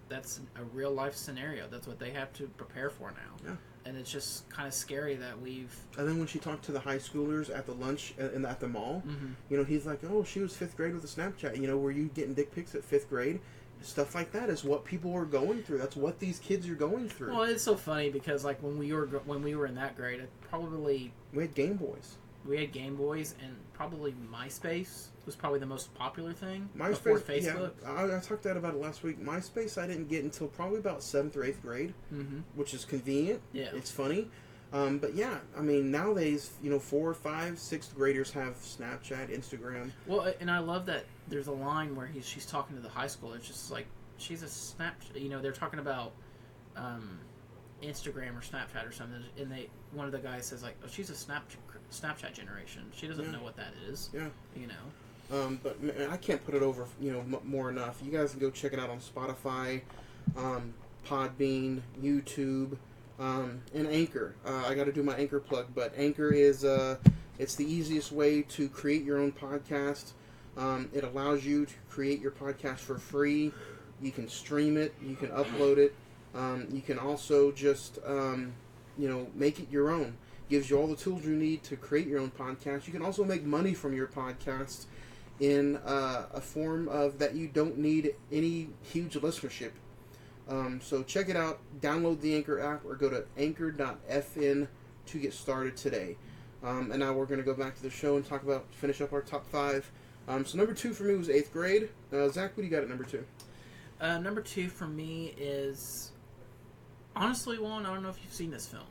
that's a real life scenario. That's what they have to prepare for now. Yeah. And it's just kind of scary that we've. And then when she talked to the high schoolers at the lunch and at the mall, mm-hmm. you know, he's like, oh, she was 5th grade with a Snapchat. You know, were you getting dick pics at 5th grade? Stuff like that is what people are going through. That's what these kids are going through. Well, it's so funny because like when we were in that grade, we had Game Boys. We had Game Boys, and probably MySpace was probably the most popular thing MySpace, before Facebook. Yeah, I talked about it last week. MySpace I didn't get until probably about 7th or 8th grade, mm-hmm. which is convenient. Yeah, it's funny. But yeah, I mean, nowadays, you know, 4th, 5th, 6th graders have Snapchat, Instagram. Well, and I love that there's a line where she's talking to the high school. It's just like, she's a Snapchat. You know, they're talking about Instagram or Snapchat or something, and one of the guys says like, oh, she's a Snapchat generation. She doesn't know what that is. Yeah. You know. But man, I can't put it over, you know, more enough. You guys can go check it out on Spotify, Podbean, YouTube. And Anchor. I got to do my Anchor plug, but Anchor is it's the easiest way to create your own podcast. It allows you to create your podcast for free. You can stream it. You can upload it. You can also just you know, make it your own. Gives you all the tools you need to create your own podcast. You can also make money from your podcast in a form of that you don't need any huge listenership. So check it out, download the Anchor app, or go to anchor.fn to get started today. And now we're going to go back to the show and finish up our top 5. So number 2 for me was 8th grade. Zach, what do you got at number 2? Number 2 for me is, honestly, Juan, I don't know if you've seen this film.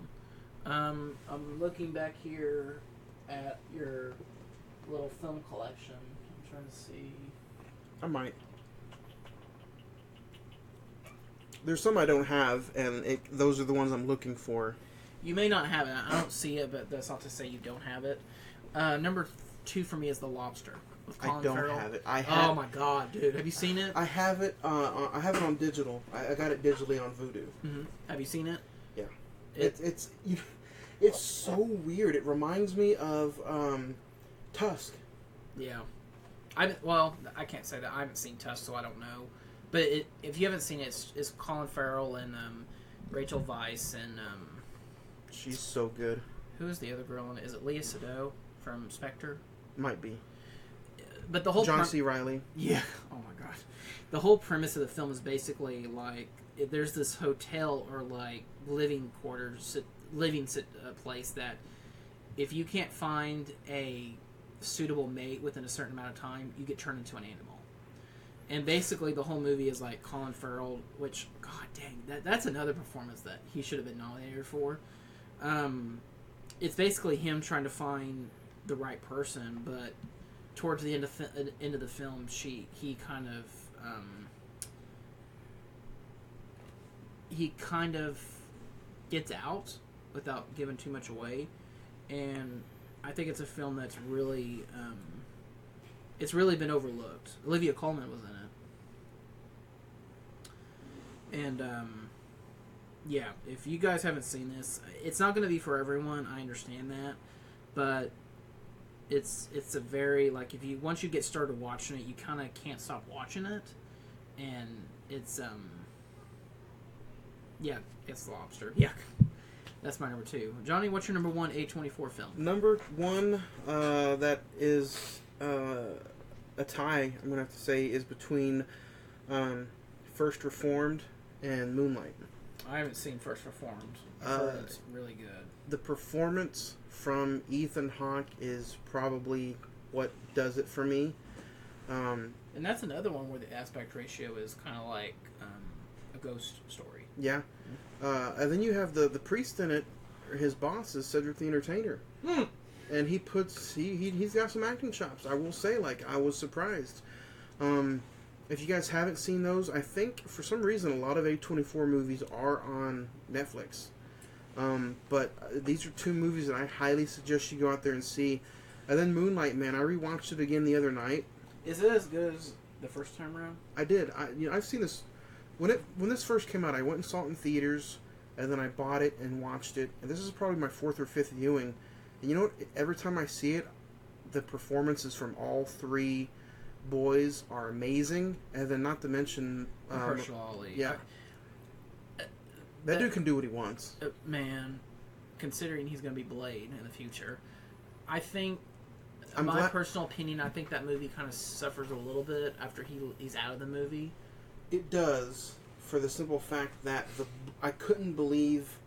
I'm looking back here at your little film collection. I'm trying to see. I might. there's some I don't have, and those are the ones I'm looking for. You may not have it. I don't see it, but that's not to say you don't have it. Number 2 for me is The Lobster. With Colin I don't Farrell. have it. Oh my god, dude! Have you seen it? I have it. I have it on digital. I got it digitally on Vudu. Mm-hmm. Have you seen it? Yeah. It's so weird. It reminds me of Tusk. Yeah. I can't say that. I haven't seen Tusk, so I don't know. But if you haven't seen it, it's Colin Farrell and Rachel Weisz and she's so good. Who is the other girl in it? Is it Lea Seydoux from Spectre? Might be. But the whole John C. Reilly. Yeah. Oh my gosh. The whole premise of the film is basically like there's this hotel or like living quarters, place that if you can't find a suitable mate within a certain amount of time, you get turned into an animal. And basically, the whole movie is like Colin Farrell, which god dang, that's another performance that he should have been nominated for. It's basically him trying to find the right person, but towards the end of the film, he kind of gets out without giving too much away, and I think it's a film that's really it's really been overlooked. Olivia Colman was in it, and yeah, if you guys haven't seen this, it's not going to be for everyone. I understand that, but it's a very like once you get started watching it, you kind of can't stop watching it, and it's it's Lobster. Yeah, that's my number 2. Johnny, what's your number 1 A24 film? Number 1, that is a tie. I'm gonna have to say is between First Reformed and Moonlight. I haven't seen First Reformed. I've heard it's really good. The performance from Ethan Hawke is probably what does it for me. And that's another one where the aspect ratio is kind of like a ghost story. Yeah. And then you have the priest in it. His boss is Cedric the Entertainer. And he's got some acting chops. I will say, I was surprised. If you guys haven't seen those, I think for some reason a lot of A24 movies are on Netflix. But these are 2 movies that I highly suggest you go out there and see. And then Moonlight, man, I rewatched it again the other night. Is it as good as the first time around? I did. I've seen this when this first came out. I went and saw it in theaters, and then I bought it and watched it. And this is probably my 4th or 5th viewing. And you know what? Every time I see it, the performances from all 3 boys are amazing. And then not to mention Mahershala Ali. Yeah. That dude can do what he wants. Man, considering he's going to be Blade in the future, I think, personal opinion, I think that movie kind of suffers a little bit after he's out of the movie. It does, for the simple fact that I couldn't believe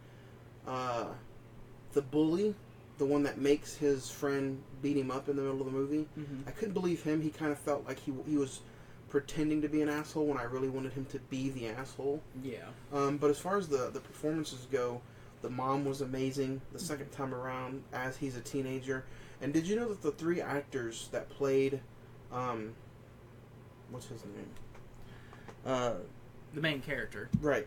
the bully, the one that makes his friend beat him up in the middle of the movie. Mm-hmm. I couldn't believe him. He kind of felt like he was pretending to be an asshole when I really wanted him to be the asshole. Yeah. But as far as the performances go, the mom was amazing the second time around as he's a teenager. And did you know that the 3 actors that played, what's his name? The main character. Right.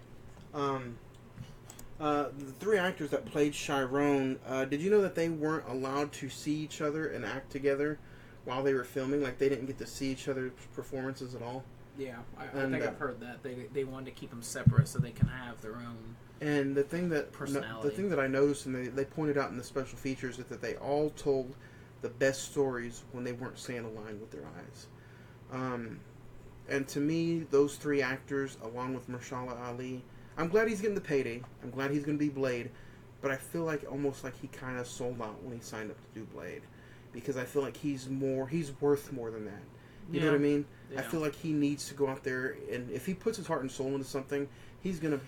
The 3 actors that played Chiron, did you know that they weren't allowed to see each other and act together while they were filming? Like, they didn't get to see each other's performances at all? Yeah, I think I've heard that. They wanted to keep them separate so they can have their own and the thing that personality. The thing that I noticed, and they pointed out in the special features, is that they all told the best stories when they weren't saying a line with their eyes. And to me, those 3 actors, along with Mahershala Ali, I'm glad he's getting the payday. I'm glad he's going to be Blade. But I feel like almost like he kind of sold out when he signed up to do Blade. Because I feel like he's worth more than that. You know what I mean? Yeah. I feel like he needs to go out there, and if he puts his heart and soul into something, he's gonna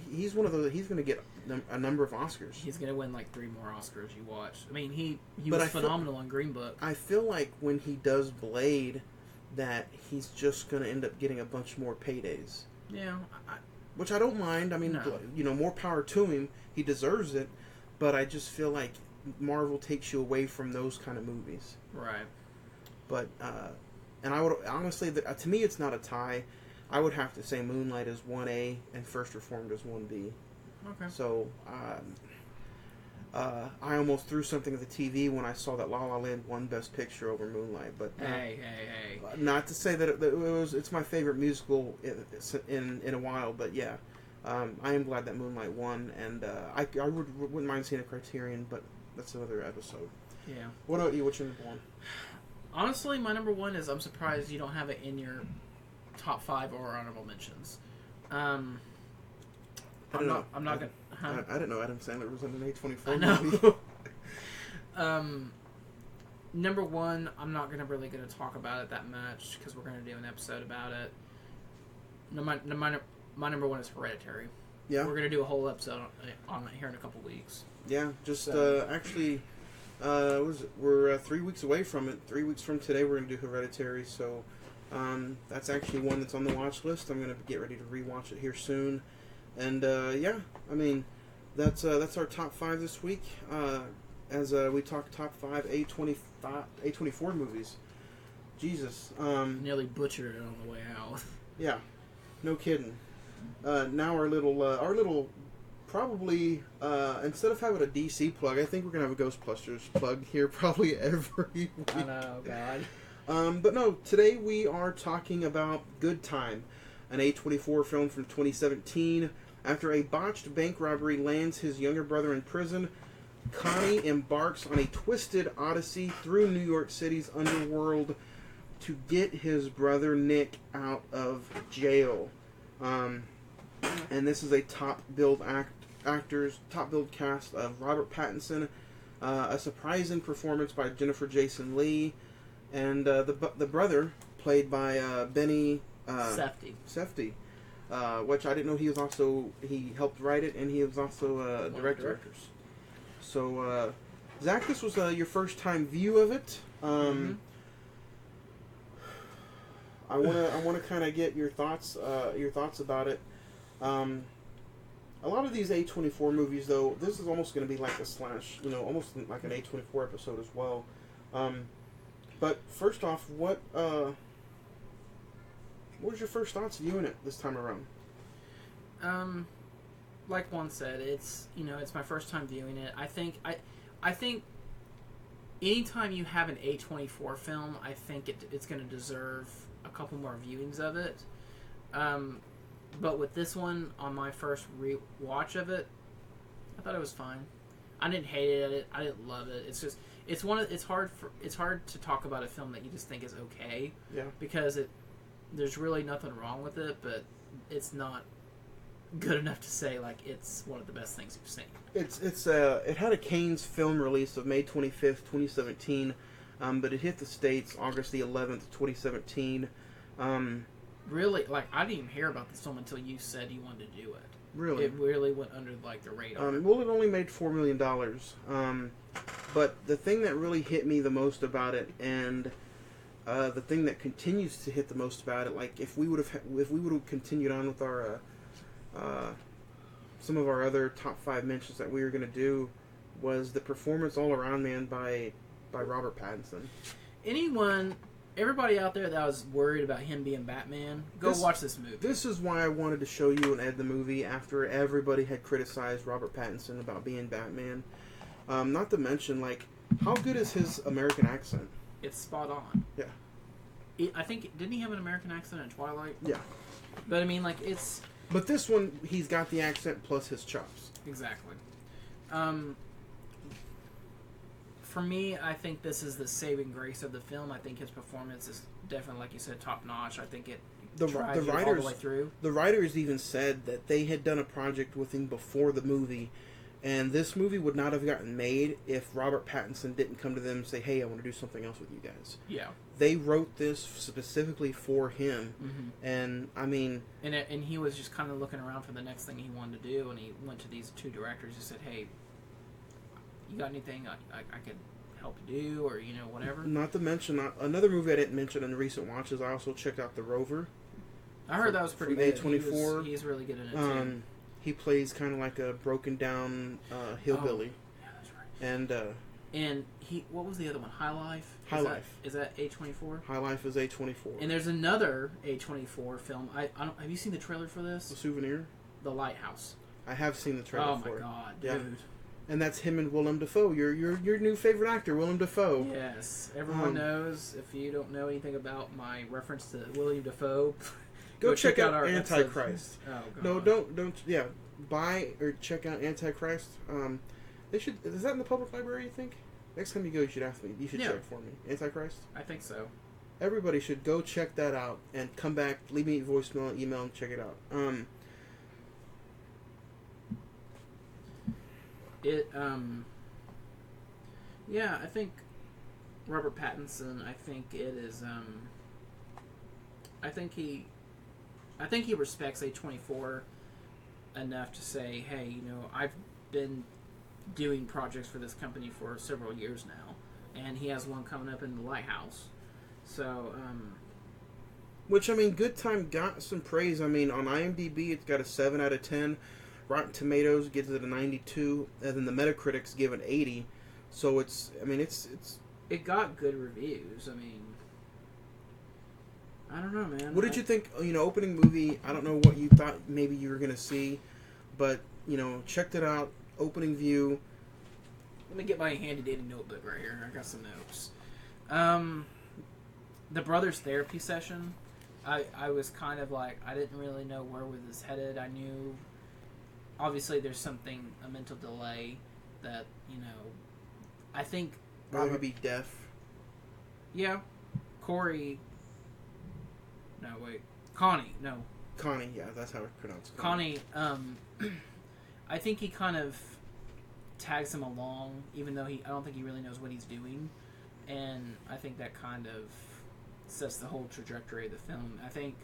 get a number of Oscars. He's gonna win 3 more Oscars. You watch. I mean, he was phenomenal on Green Book. I feel like when he does Blade, that he's just gonna end up getting a bunch more paydays. Yeah, which I don't mind. I mean, more power to him. He deserves it. But I just feel like Marvel takes you away from those kind of movies. Right. But and I would honestly, to me, it's not a tie. I would have to say Moonlight is 1A and First Reformed is 1B. Okay. So, I almost threw something at the TV when I saw that La La Land won Best Picture over Moonlight. But Hey. not to say that it's my favorite musical in a while, but yeah, I am glad that Moonlight won, and I wouldn't mind seeing a Criterion, but that's another episode. Yeah. What about you? What's your number one? Honestly, my number one is I'm surprised you don't have it in your top 5 or honorable mentions. I'm not gonna. Huh? I didn't know Adam Sandler was in an A24 I know. movie. Number one, I'm not really gonna talk about it that much because we're gonna do an episode about it. No, my number one is Hereditary. Yeah, we're gonna do a whole episode on it here in a couple weeks. Yeah, actually, we're 3 weeks away from it. 3 weeks from today, we're gonna do Hereditary. So that's actually one that's on the watch list. I'm gonna get ready to rewatch it here soon. And yeah, I mean, that's our top 5 this week. As we talk top 5 A24 movies. Jesus, nearly butchered it on the way out. Yeah, no kidding. Now our little probably instead of having a DC plug, I think we're gonna have a Ghostbusters plug here probably every week. I know, God. But no, today we are talking about Goodtime, an A24 film from 2017. After a botched bank robbery lands his younger brother in prison, Connie embarks on a twisted odyssey through New York City's underworld to get his brother Nick out of jail. And this is a top billed cast of Robert Pattinson, a surprising performance by Jennifer Jason Leigh, and the brother played by Benny Safdie. Which I didn't know he helped write it, and he was also a director. So, Zach, this was your first time view of it. I want to kind of get your thoughts about it. A lot of these A24 movies, though, this is almost going to be like a slash, almost like an A24 episode as well. But first off, what was your first thoughts viewing it this time around? Like Juan said, it's my first time viewing it. I think anytime you have an A24 film, I think it's going to deserve a couple more viewings of it. But with this one, on my first watch of it, I thought it was fine. I didn't hate it. I didn't love it. It's just it's hard to talk about a film that you just think is okay. Yeah. Because there's really nothing wrong with it, but it's not good enough to say like it's one of the best things you've seen. It had a Cannes film release of May 25th, 2017, but it hit the States August the 11th, 2017. Really, like I didn't even hear about this film until you said you wanted to do it. Really, it really went under like the radar. Well, it only made $4 million. But the thing that really hit me the most about it, and the thing that continues to hit the most about it, like if we would have continued on with our some of our other top 5 mentions that we were going to do, was the performance all around, man, by Robert Pattinson. Everybody out there that was worried about him being Batman, watch this movie. This is why I wanted to show you and Ed the movie after everybody had criticized Robert Pattinson about being Batman. Not to mention, like, how good is his American accent? It's spot on. Yeah. I think, didn't he have an American accent in Twilight? Yeah. But I mean, like, it's... But this one, he's got the accent plus his chops. Exactly. For me, I think this is the saving grace of the film. I think his performance is definitely, like you said, top notch. I think it drives you all the way through. The writers even said that they had done a project with him before the movie, and this movie would not have gotten made if Robert Pattinson didn't come to them and say, "Hey, I want to do something else with you guys." Yeah. They wrote this specifically for him, and I mean... And he was just kind of looking around for the next thing he wanted to do, and he went to these 2 directors and said, "Hey, you got anything I could help you do, or whatever?" Not to mention another movie I didn't mention in the recent watches. I also checked out The Rover. I heard that was pretty good. A24. He's really good in it too. He plays kind of like a broken down hillbilly. Yeah, that's right. And And what was the other one? High Life? High Life. Is that A24? High Life is A24. And there's another A24 film. I don't, have you seen the trailer for this? The Souvenir? The Lighthouse. I have seen the trailer for it. Oh my god, yeah. dude. And that's him and Willem Dafoe, your new favorite actor, Willem Dafoe. Yes. Everyone knows, if you don't know anything about my reference to William Dafoe, go check out our Antichrist. Oh god. No, don't buy or check out Antichrist. They should. Is that in the public library, you think? Next time you go, you should ask me. You should check for me. Antichrist? I think so. Everybody should go check that out and come back, leave me a voicemail, email, and check it out. Yeah, I think Robert Pattinson, I think it is, I think he respects A24 enough to say, hey, you know, I've been doing projects for this company for several years now, and he has one coming up in the Lighthouse. So, which, I mean, Goodtime got some praise. I mean, on IMDb, it's got a 7 out of 10. Rotten Tomatoes gives it a 92, and then the Metacritics give it 80. So it's, I mean, it got good reviews. I mean, I don't know, man. What did you think? You know, opening movie. I don't know what you thought maybe you were gonna see, but you know, checked it out. Opening view. Let me get my handy dandy notebook right here. I got some notes. The brothers' therapy session. I was kind of like, I didn't really know where was this headed. I knew, obviously, there's a mental delay that, you know, I think Probably would be deaf. Yeah, Corey. No, wait, Connie. No, Connie. Yeah, that's how it's pronounced. Connie. I think he kind of tags him along, even though I don't think he really knows what he's doing, and I think that kind of sets the whole trajectory of the film. I think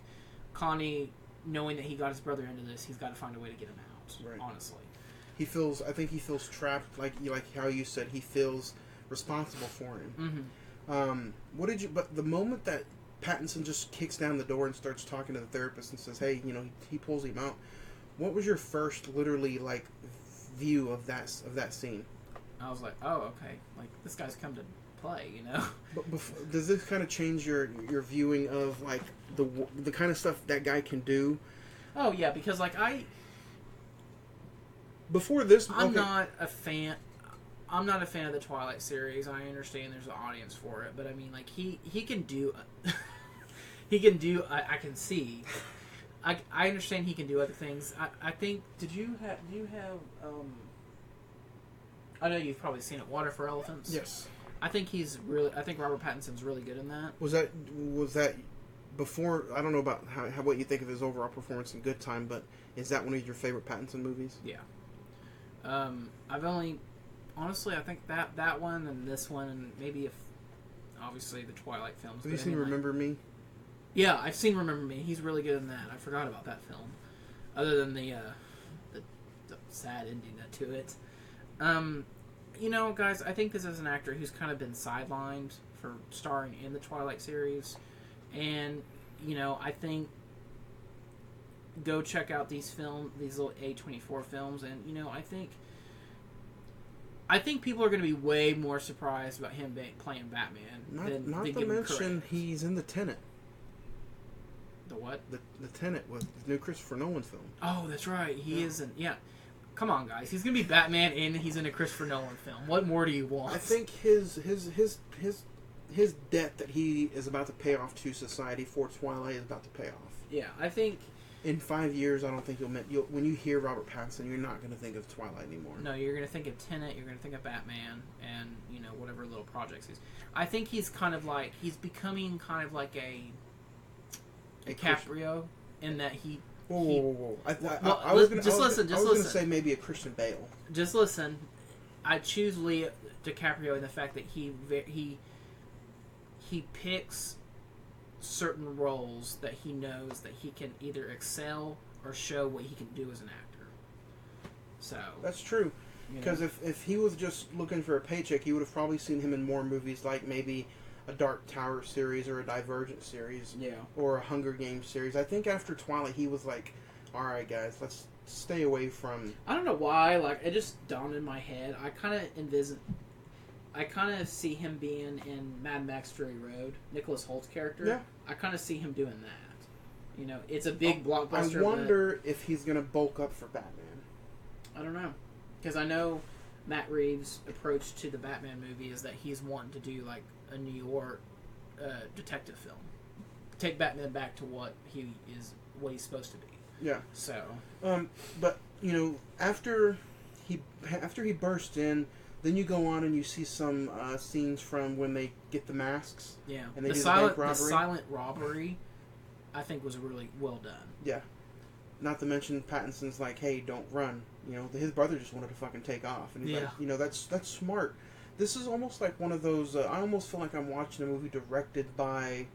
Connie, knowing that he got his brother into this, he's got to find a way to get him out. Right. Honestly, I think he feels trapped, like how you said, he feels responsible for him. Mm-hmm. But the moment that Pattinson just kicks down the door and starts talking to the therapist and says, hey, you know, he pulls him out, what was your first literally like view of that scene? I was like, oh, okay, like this guy's come to play, you know. But does this kind of change your viewing of like the kind of stuff that guy can do? Oh yeah, because like before this, I'm not a fan of the Twilight series. I understand there's an audience for it, but I mean, like he can do, I can see. I understand he can do other things. I think. Do you have? I know you've probably seen it. Water for Elephants. Yes. I think Robert Pattinson's really good in that. Was that before? I don't know about what you think of his overall performance in Good Time, but is that one of your favorite Pattinson movies? Yeah. Honestly, I think that one and this one and maybe obviously the Twilight films. Have you seen Remember Me? Yeah, I've seen Remember Me. He's really good in that. I forgot about that film. Other than the sad ending to it. You know, guys, I think this is an actor who's kind of been sidelined for starring in the Twilight series. And, you know, I think go check out these little A24 films. And, you know, I think people are going to be way more surprised about him playing Batman Not to mention he's in The Tenet. The what? The Tenet with the new Christopher Nolan film. Oh, that's right. He isn't. Yeah. Come on, guys. He's gonna be Batman, and he's in a Christopher Nolan film. What more do you want? I think his debt that he is about to pay off to society for Twilight is about to pay off. Yeah, I think in 5 years, I don't think when you hear Robert Pattinson, you're not going to think of Twilight anymore. No, you're going to think of Tenet. You're going to think of Batman, and you know whatever little projects he's. I think he's becoming kind of like a DiCaprio in that he. Whoa. I was going to say maybe a Christian Bale. Just listen. I choose Leo DiCaprio in the fact that he picks certain roles that he knows that he can either excel or show what he can do as an actor. So that's true. Because if he was just looking for a paycheck, you would have probably seen him in more movies like maybe a Dark Tower series or a Divergent series, or a Hunger Games series. I think after Twilight, he was like, "All right, guys, let's stay away from." I don't know why. Like it just dawned in my head. I kind of I kind of see him being in Mad Max Fury Road, Nicholas Holt's character. Yeah. I kind of see him doing that. You know, it's a big blockbuster. I wonder if he's going to bulk up for Batman. I don't know. Because I know Matt Reeves' approach to the Batman movie is that he's wanting to do like a New York detective film. Take Batman back to what he's supposed to be. Yeah. So. But, you know, after he burst in, then you go on and you see some scenes from when they get the masks. Yeah. And they the do silent, the bank robbery. The silent robbery, I think, was really well done. Yeah. Not to mention Pattinson's like, hey, don't run. You know, his brother just wanted to fucking take off. And he's like, you know, that's smart. This is almost like one of those, I almost feel like I'm watching a movie directed by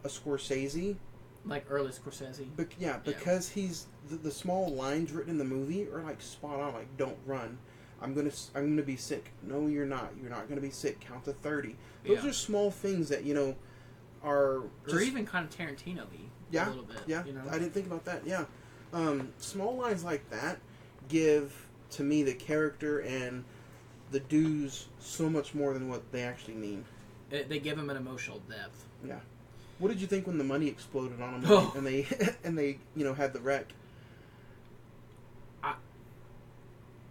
a Scorsese. Like early Scorsese. Because he's, the small lines written in the movie are like spot on, like, don't run. I'm gonna be sick. No, you're not. You're not gonna be sick. Count to 30. Those are small things that, you know, are just, or even kind of Tarantino-y a little bit. Yeah, you know? I didn't think about that. Yeah. Small lines like that give, to me, the character and the dues so much more than what they actually mean. They give them an emotional depth. Yeah. What did you think when the money exploded on them and they you know, had the wreck?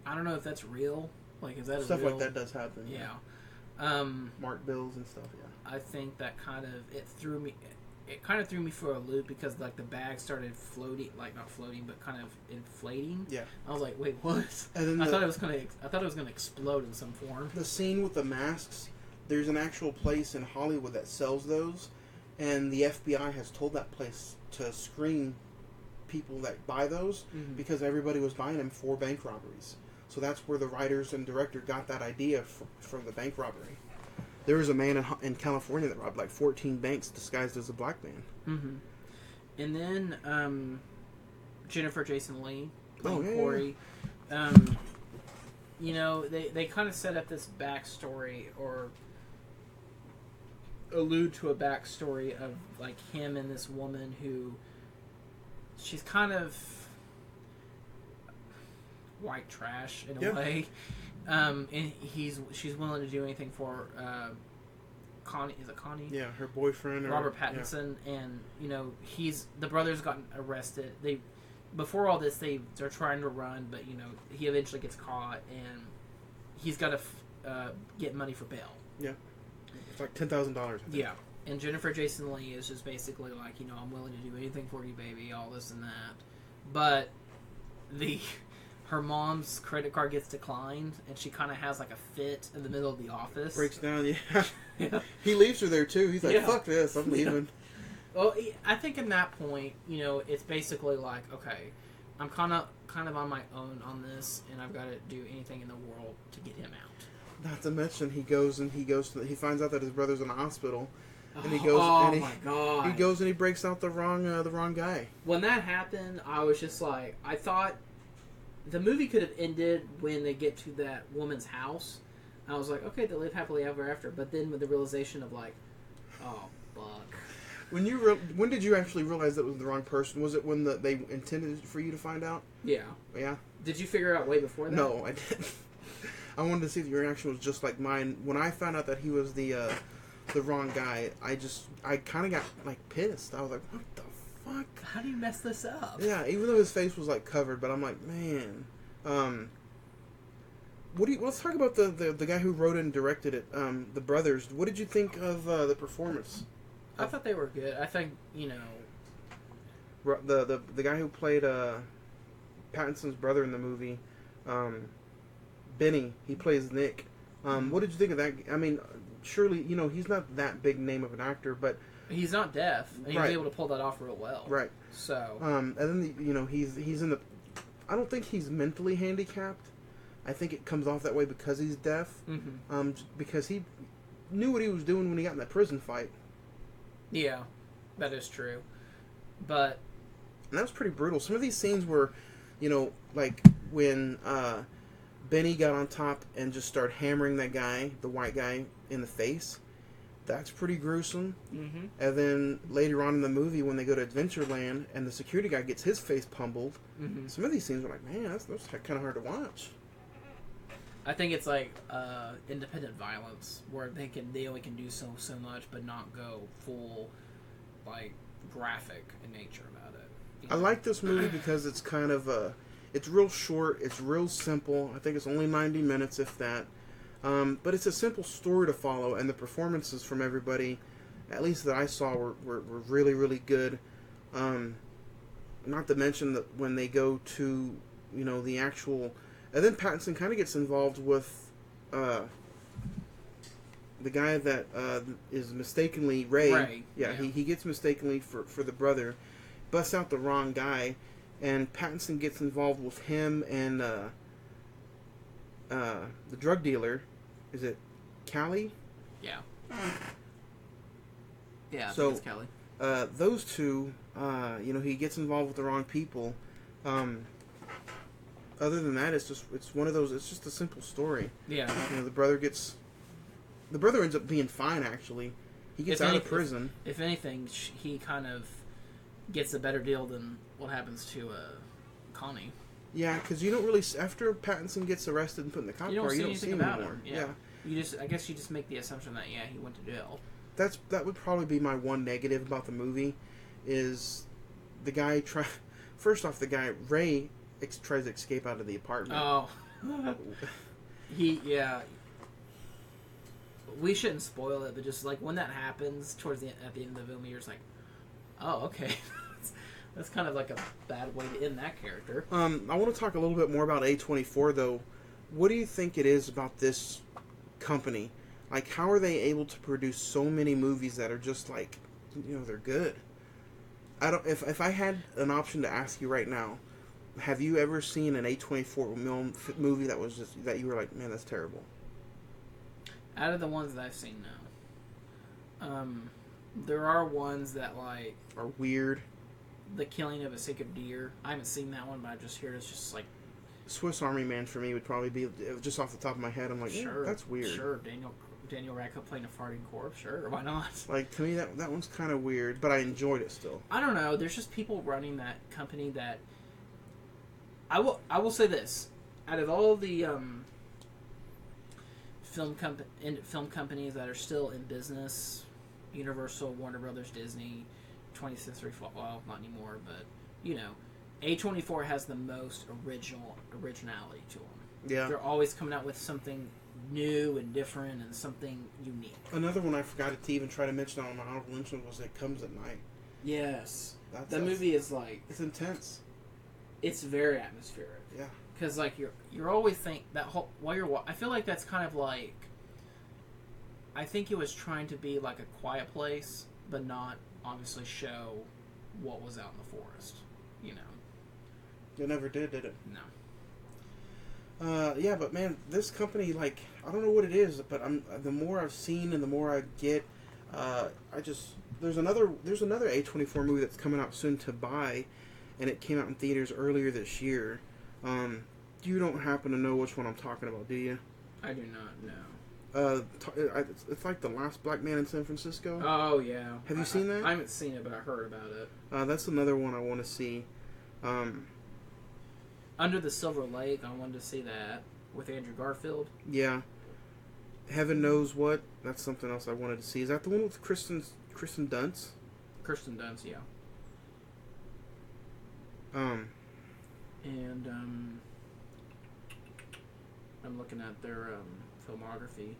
I don't know if that's real. Like, is that stuff real? like that does happen? Yeah. Marked bills and stuff. Yeah. I think that kind of threw me. It kind of threw me for a loop because like the bag started floating, like not floating, but kind of inflating. Yeah. I was like, wait, what? And then I thought it was gonna explode in some form. The scene with the masks. There's an actual place in Hollywood that sells those, and the FBI has told that place to screen people that buy those because everybody was buying them for bank robberies. So that's where the writers and director got that idea for the bank robbery. There was a man in California that robbed like 14 banks disguised as a black man. Mm-hmm. And then Jennifer Jason Leigh playing Corey. Yeah. You know, they kind of set up this backstory or allude to a backstory of like him and this woman who she's kind of white trash in a way. And she's willing to do anything for Connie. Is it Connie? Yeah, her boyfriend, Robert Pattinson, and you know the brothers gotten arrested. Before all this they're trying to run, but you know he eventually gets caught, and he's got to get money for bail. Yeah, it's like $10,000. Yeah, and Jennifer Jason Leigh is just basically like, you know, I'm willing to do anything for you, baby, all this and that, but her mom's credit card gets declined, and she kind of has like a fit in the middle of the office. Breaks down, yeah. He leaves her there too. He's like, "Fuck this, I'm leaving." Well, I think in that point, you know, it's basically like, okay, I'm kind of on my own on this, and I've got to do anything in the world to get him out. Not to mention, he finds out that his brother's in the hospital, and he goes and he breaks out the wrong guy. When that happened, I was just like, I thought the movie could have ended when they get to that woman's house. I was like, okay, they live happily ever after. But then with the realization of like, oh, fuck. When did you actually realize that was the wrong person? Was it when they intended for you to find out? Yeah. Yeah. Did you figure it out way before that? No, I didn't. I wanted to see if your reaction was just like mine. When I found out that he was the wrong guy, I kind of got like pissed. I was like, what the fuck? How do you mess this up? Yeah, even though his face was like covered, but I'm like, man. Let's talk about the guy who wrote it and directed it, the brothers. What did you think of the performance? I thought they were good. I think, you know, the guy who played Pattinson's brother in the movie, Benny. He plays Nick. What did you think of that? I mean, surely, you know, he's not that big name of an actor, but he's not deaf, and he was able to pull that off real well. Right. So. And then you know he's in the. I don't think he's mentally handicapped. I think it comes off that way because he's deaf. Mm-hmm. Because he knew what he was doing when he got in that prison fight. Yeah, that is true. But. And that was pretty brutal. Some of these scenes were, you know, like when Benny got on top and just started hammering that guy, the white guy, in the face. That's pretty gruesome. Mm-hmm. And then later on in the movie, when they go to Adventureland and the security guy gets his face pummeled, some of these scenes were like, man, that's kind of hard to watch. I think it's like independent violence where they only can do so much, but not go full like graphic in nature about it. You know? I like this movie because it's kind of it's real short, it's real simple. I think it's only 90 minutes, if that. But it's a simple story to follow, and the performances from everybody, at least that I saw, were really, really good. Not to mention that when they go to, the actual... And then Pattinson kind of gets involved with the guy that is mistakenly Ray. Yeah, he gets mistakenly for the brother, busts out the wrong guy, and Pattinson gets involved with him and the drug dealer. Is it Callie? Yeah. Yeah, I so think it's Kelly. Those two, he gets involved with the wrong people. Other than that, it's one of those. It's just a simple story. Yeah. The brother ends up being fine. Actually, he gets out of prison. If anything, he kind of gets a better deal than what happens to Connie. Yeah, because you don't really, after Pattinson gets arrested and put in the cop car, you don't see him anymore. Yeah. I guess you just make the assumption that he went to jail. That would probably be my one negative about the movie, is the guy First off, the guy Ray tries to escape out of the apartment. Oh, we shouldn't spoil it, but just like when that happens at the end of the film, you're just like, oh, okay. That's kind of like a bad way to end that character. I want to talk a little bit more about A24, though. What do you think it is about this company? Like, how are they able to produce so many movies that are just like, they're good? If I had an option to ask you right now, have you ever seen an A24 movie that you were like, man, that's terrible? Out of the ones that I've seen, no. There are ones that like are weird. The Killing of a Sacred Deer. I haven't seen that one, but I just hear it's just like... Swiss Army Man for me would probably be, just off the top of my head, I'm like, sure, that's weird. Sure, Daniel Radcliffe playing a farting corpse, sure, why not? Like, to me, that one's kind of weird, but I enjoyed it still. I don't know, there's just people running that company that... I will say this. Out of all the film companies that are still in business, Universal, Warner Brothers, Disney... 20th Century Fox, well, not anymore, but A24 has the most originality to them. Yeah, they're always coming out with something new and different and something unique. Another one I forgot to even try to mention on my honorable mention was It Comes at Night. Yes, that movie is like it's intense. It's very atmospheric. Yeah, because like you're always that whole while you're. I feel like that's kind of like. I think it was trying to be like A Quiet Place, but not obviously show what was out in the forest, It never did it? No. Yeah, but man, this company, like, I don't know what it is, but the more I've seen and the more I get, there's another A24 movie that's coming out soon to buy, and it came out in theaters earlier this year. You don't happen to know which one I'm talking about, do you? I do not know. It's like The Last Black Man in San Francisco. Oh, yeah. Have you seen that? I haven't seen it, but I heard about it. That's another one I want to see. Under the Silver Lake, I wanted to see that with Andrew Garfield. Yeah. Heaven Knows What. That's something else I wanted to see. Is that the one with Kristen Dunst? Kirsten Dunst, yeah. And I'm looking at their filmography.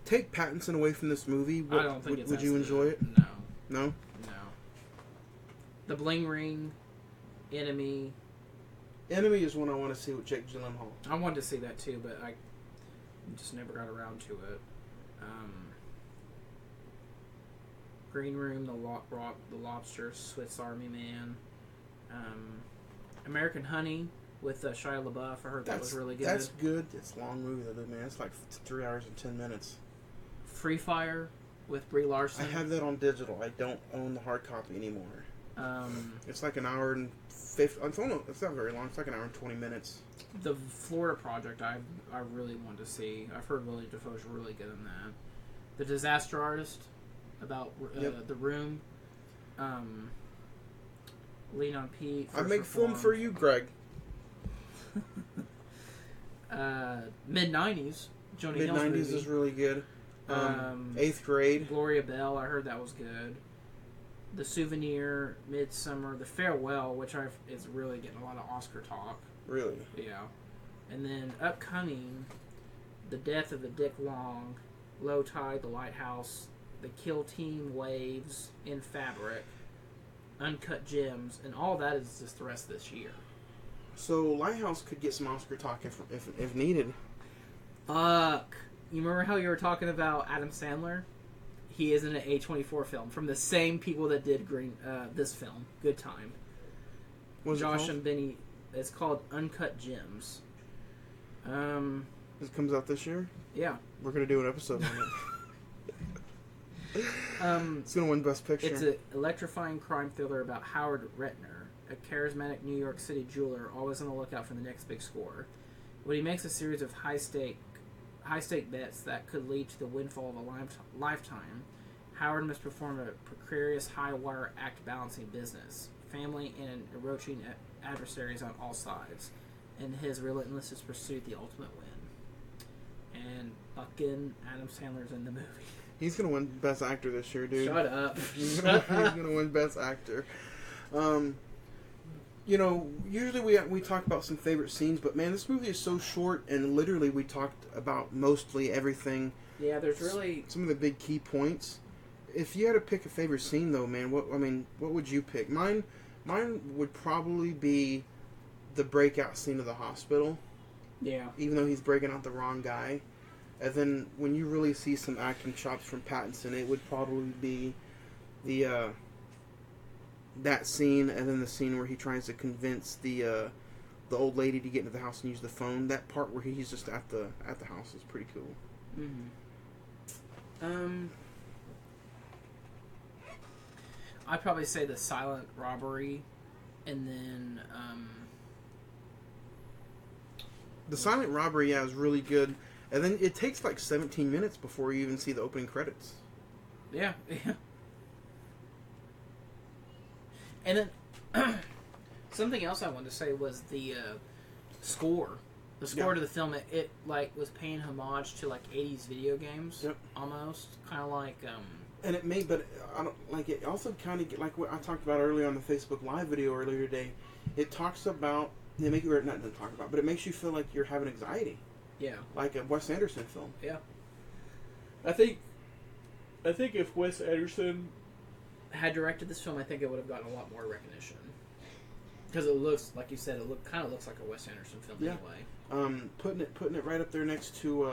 Take Pattinson away from this movie. I don't think would you enjoy it? No. No? No. The Bling Ring, Enemy. Enemy is one I want to see with Jake Gyllenhaal. I wanted to see that too, but I just never got around to it. Green Room, The Lobster, Swiss Army Man, American Honey with Shia LaBeouf. I heard that was really good. That's good. It's a long movie though, man. It's like 3 hours and 10 minutes. Free Fire with Brie Larson. I have that on digital. I don't own the hard copy anymore. It's like an hour and 50. It's not very long. It's like an hour and 20 minutes. The Florida Project, I really want to see. I've heard Willie Defoe's really good in that. The Disaster Artist, about The Room. Lean on Pete. I make film for you, Greg. Mid-90s. Jonah Hill's Mid-90s movie. is really good. 8th grade. Gloria Bell, I heard that was good. The Souvenir, Midsummer, The Farewell, which is really getting a lot of Oscar talk. Really? Yeah. And then upcoming, The Death of the Dick Long, Low Tide, The Lighthouse, The Kill Team, Waves, In Fabric, Uncut Gems, and all that is just the rest of this year. So Lighthouse could get some Oscar talk if needed. Fuck. You remember how you were talking about Adam Sandler? He is in an A24 film from the same people that did this film, Goodtime. What's Josh it called? and Benny. It's called Uncut Gems. It comes out this year? Yeah. We're going to do an episode on it. It's going to win Best Picture. It's an electrifying crime thriller about Howard Rettner, a charismatic New York City jeweler always on the lookout for the next big score. When he makes a series of high-stake bets that could lead to the windfall of a lifetime, Howard must perform a precarious high-wire act balancing business, family, and encroaching adversaries on all sides, and his relentless pursuit the ultimate win. And fucking Adam Sandler's in the movie. He's going to win Best Actor this year, dude. Shut up. He's going to win Best Actor. You know, usually we talk about some favorite scenes, but man, this movie is so short, and literally we talked about mostly everything. Yeah, there's really some of the big key points. If you had to pick a favorite scene, though, man, what would you pick? Mine would probably be the breakout scene of the hospital. Yeah. Even though he's breaking out the wrong guy, and then when you really see some acting chops from Pattinson, it would probably be the that scene, and then the scene where he tries to convince the old lady to get into the house and use the phone. That part where he's just at the house is pretty cool. Mm-hmm. I'd probably say the silent robbery, and then the silent robbery, yeah, is really good, and then it takes like 17 minutes before you even see the opening credits. Yeah. And then something else I wanted to say was the score. The score to the film, it like was paying homage to like 80s video games. Yep. Almost kind of like. And it may, but I don't like it. Also, kind of like what I talked about earlier on the Facebook Live video earlier today. It talks about it makes you feel like you're having anxiety. Yeah. Like a Wes Anderson film. Yeah. I think if Wes Anderson had directed this film, I think it would have gotten a lot more recognition. Because it looks, like you said, kind of looks like a Wes Anderson film anyway. Putting it right up there next to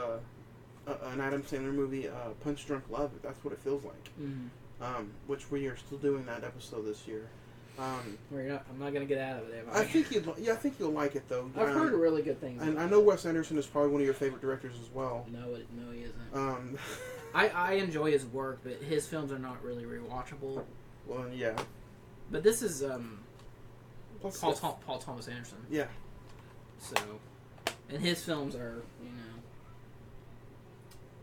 an Adam Sandler movie, Punch Drunk Love. That's what it feels like. Mm-hmm. Which we are still doing that episode this year. I'm not going to get out of it. I think you'll like it though. I've heard really good things. And I know Wes Anderson is probably one of your favorite directors as well. No, he isn't. I enjoy his work, but his films are not really rewatchable. Well, yeah. But this is Paul Thomas Anderson. Yeah. So, and his films are,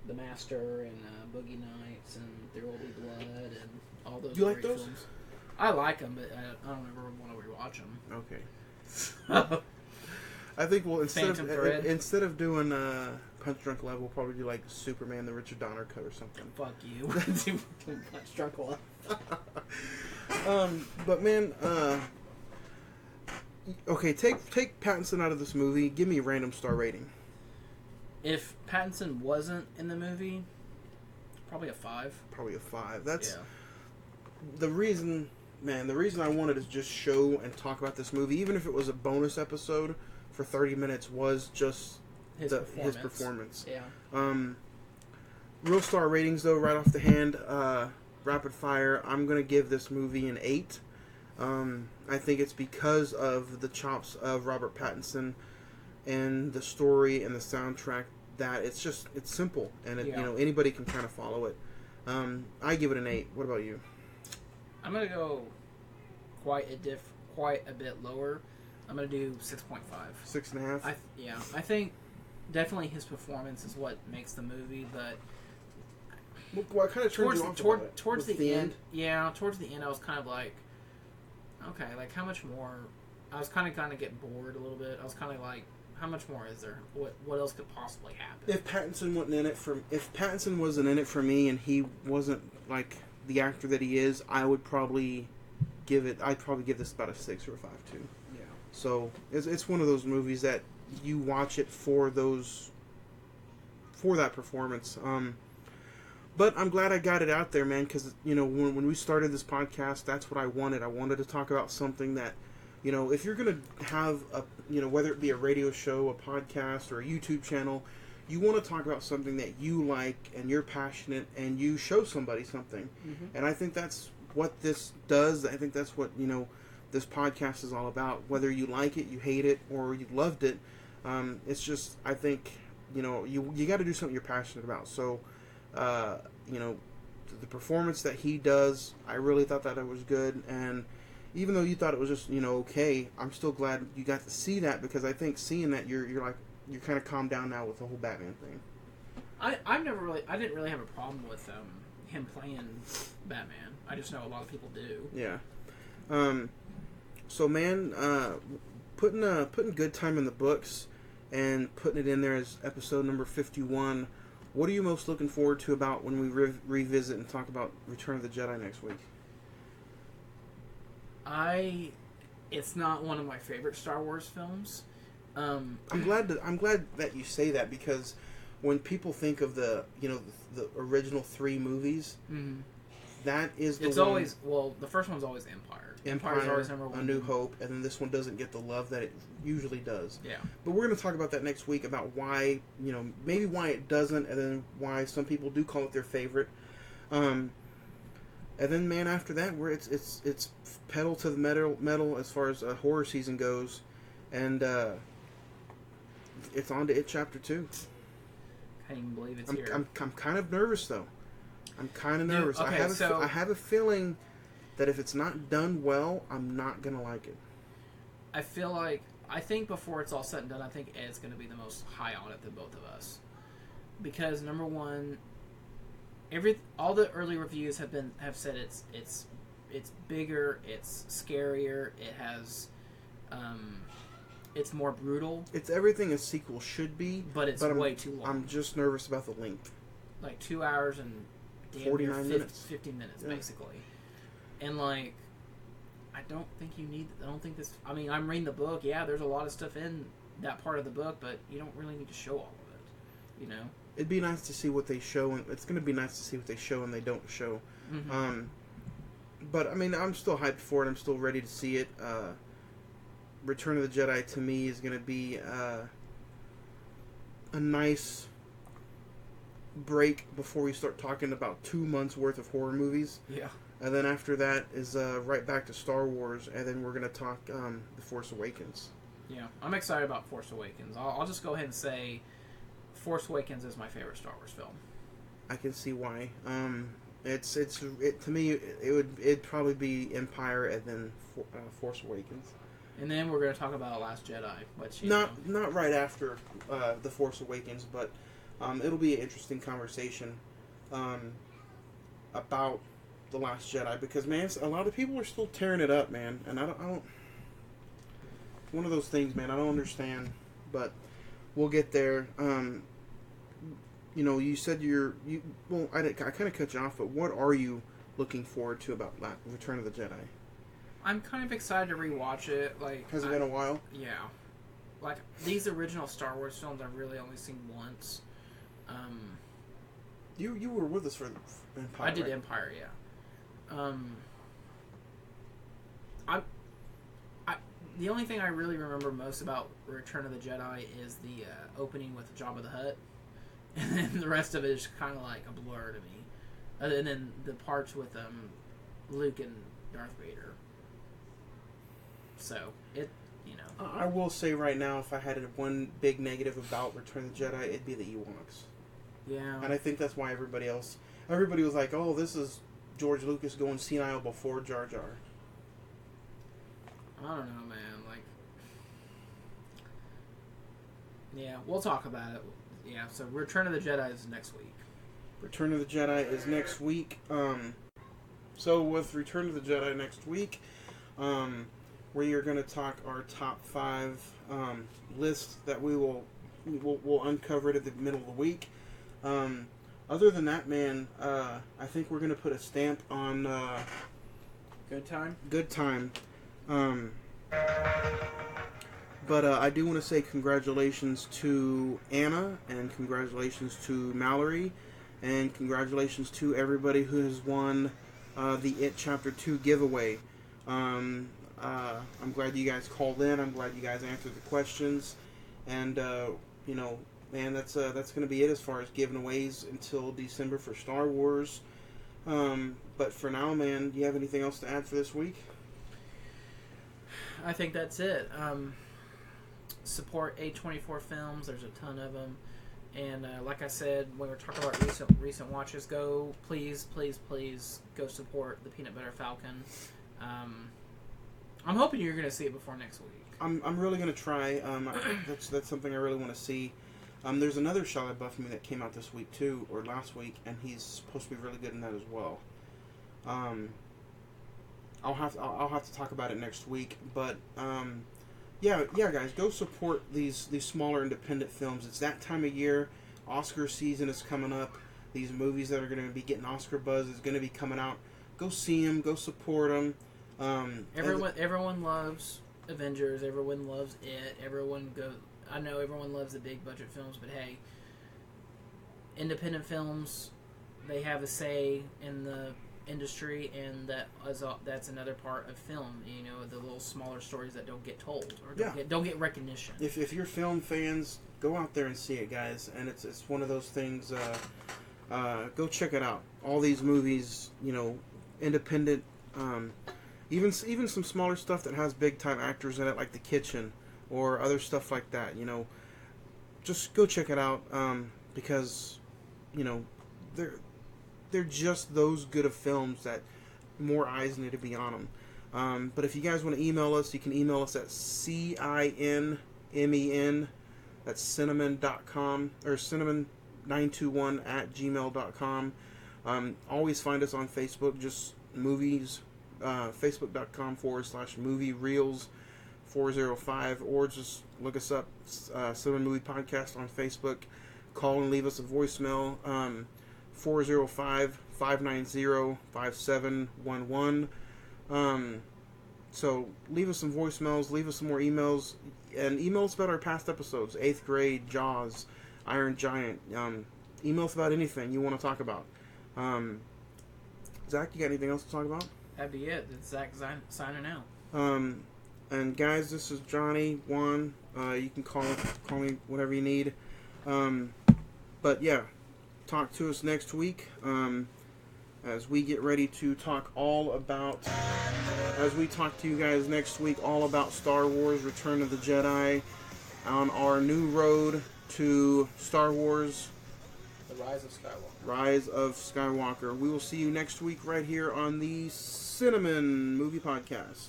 The Master and Boogie Nights and There Will Be Blood and all those. Do you like great those? films. I like them, but I don't ever want to rewatch them. Okay. I think we'll instead of doing Punch Drunk Love, we'll probably do like Superman, the Richard Donner cut or something. Fuck you. Punch Drunk Love. But man, okay, take Pattinson out of this movie. Give me a random star rating. If Pattinson wasn't in the movie, probably a 5. Probably a 5. That's the reason. Man, the reason I wanted to just show and talk about this movie, even if it was a bonus episode for 30 minutes, was just his performance. Yeah. Real star ratings, though, right off the hand, rapid fire, I'm going to give this movie an 8. I think it's because of the chops of Robert Pattinson and the story and the soundtrack that it's simple, and anybody can kind of follow it. I give it an 8. What about you? I'm gonna go quite a bit lower. I'm gonna do 6.5. 6.5. I think definitely his performance is what makes the movie, but what kind of towards the end? Yeah, towards the end, I was kind of like, okay, like how much more I was kind of getting bored a little bit. I was kind of like, how much more is there? What else could possibly happen? If Pattinson wasn't in it for me, and he wasn't like the actor that he is, I'd probably give this about a 6 or a 5 too. Yeah. So it's one of those movies that you watch it for that performance. But I'm glad I got it out there, man, because, you know, when we started this podcast, that's what I wanted. I wanted to talk about something that, you know, if you're going to have a, you know, whether it be a radio show, a podcast, or a YouTube channel, you want to talk about something that you like and you're passionate and you show somebody something. Mm-hmm. And I think that's what this does. I think that's what, you know, this podcast is all about. Whether you like it, you hate it, or you loved it, it's just, I think, you know, you got to do something you're passionate about. So, you know, the performance that he does, I really thought that it was good. And even though you thought it was just, you know, okay, I'm still glad you got to see that, because I think seeing that you're kind of calmed down now with the whole Batman thing. I didn't really have a problem with him playing Batman. I just know a lot of people do. Yeah. So man, putting Good Time in the books and putting it in there as episode number 51. What are you most looking forward to about when we revisit and talk about Return of the Jedi next week? It's not one of my favorite Star Wars films. I'm glad that you say that, because when people think of the original 3 movies, mm-hmm. that is the the first one's always Empire. Empire's always number 1. A New Hope, and then this one doesn't get the love that it usually does. Yeah. But we're going to talk about that next week, about why, you know, maybe why it doesn't, and then why some people do call it their favorite. And then, man, after that, it's pedal to the metal as far as horror season goes, and it's on to It Chapter 2. Can't even believe it's here. I'm kind of nervous, though. I'm kind of nervous. Okay, I have a feeling that if it's not done well, I'm not going to like it. I think before it's all said and done, I think Ed's going to be the most high on it than both of us. Because, number one, all the early reviews have said it's bigger, it's scarier, it has it's more brutal. It's everything a sequel should be, but it's way too long. I'm just nervous about the length. Like 2 hours and 49 minutes. 15 minutes, yeah. Basically. And, like, I don't think this... I mean, I'm reading the book. Yeah, there's a lot of stuff in that part of the book, but you don't really need to show all of it, you know? It'd be nice to see what they show, and it's going to be nice to see what they show and they don't show. Mm-hmm. But, I mean, I'm still hyped for it. I'm still ready to see it. Return of the Jedi, to me, is going to be a nice break before we start talking about 2 months' worth of horror movies. Yeah. And then after that is right back to Star Wars, and then we're going to talk The Force Awakens. Yeah, I'm excited about Force Awakens. I'll just go ahead and say Force Awakens is my favorite Star Wars film. I can see why. To me, it'd probably be Empire and then Force Awakens. And then we're going to talk about Last Jedi, which not right after The Force Awakens, but it'll be an interesting conversation about The Last Jedi, because, man, a lot of people are still tearing it up, man, and I don't one of those things, man, I don't understand, but we'll get there. You know, you said I kind of cut you off, but what are you looking forward to about Return of the Jedi? I'm kind of excited to rewatch it. Like, has it been a while? Yeah, like these original Star Wars films, I've really only seen once. You were with us for Empire. I did, right? Empire, yeah. The only thing I really remember most about Return of the Jedi is the opening with Jabba the Hutt, and then the rest of it is kind of like a blur to me. And then the parts with Luke and Darth Vader. So I will say right now, if I had one big negative about Return of the Jedi, it'd be the Ewoks. Yeah. And I think that's why everybody was like, "Oh, this is George Lucas going senile before Jar Jar." I don't know, man. Like, yeah, we'll talk about it. Yeah, so Return of the Jedi is next week. Return of the Jedi is next week. So with Return of the Jedi next week, we are going to talk our top 5 list that we'll uncover it at the middle of the week. Other than that, man, I think we're going to put a stamp on Goodtime. But I do want to say congratulations to Anna, and congratulations to Mallory, and congratulations to everybody who has won the It Chapter 2 giveaway. I'm glad you guys called in. I'm glad you guys answered the questions. And, man, that's going to be it as far as giveaways until December for Star Wars. But for now, man, do you have anything else to add for this week? I think that's it. Support A24 films. There's a ton of them. And like I said, when we're talking about recent watches, please go support the Peanut Butter Falcon. I'm hoping you're going to see it before next week. I'm really going to try. That's something I really want to see. There's another Shia LaBeouf movie that came out this week too, or last week, and he's supposed to be really good in that as well. I'll have to talk about it next week, but yeah, guys, go support these smaller independent films. It's that time of year. Oscar season is coming up. These movies that are going to be getting Oscar buzz is going to be coming out. Go see them. Go support them. Everyone loves Avengers. Everyone loves it. I know everyone loves the big budget films, but hey, independent films, they have a say in the industry, and that's another part of film. You know, the little smaller stories that don't get told or don't get recognition. If you're film fans, go out there and see it, guys. And it's one of those things. Go check it out. All these movies, independent. Even some smaller stuff that has big time actors in it, like The Kitchen or other stuff like that. Just go check it out because they're just those good of films that more eyes need to be on them. But if you guys want to email us, you can email us at CINMEN, that's Cine-Men.com, or Cine-Men921 at gmail.com. Always find us on Facebook, just movies, facebook.com/movie reels 405, or just look us up, Cine-Men Movie Podcast on Facebook. Call and leave us a voicemail, 405-590-5711. So leave us some voicemails, leave us some more emails, and email us about our past episodes, 8th Grade, Jaws, Iron Giant. Email us about anything you want to talk about. Zach, you got anything else to talk about? That'd be it. It's Zach signing out. And guys, this is Johnny, Juan. You can call me whatever you need. But yeah, talk to us next week as we get ready to talk as we talk to you guys next week all about Star Wars Return of the Jedi on our new road to Star Wars The Rise of Skywalker. Rise of Skywalker. We will see you next week right here on the Cine-Men Movie Podcast.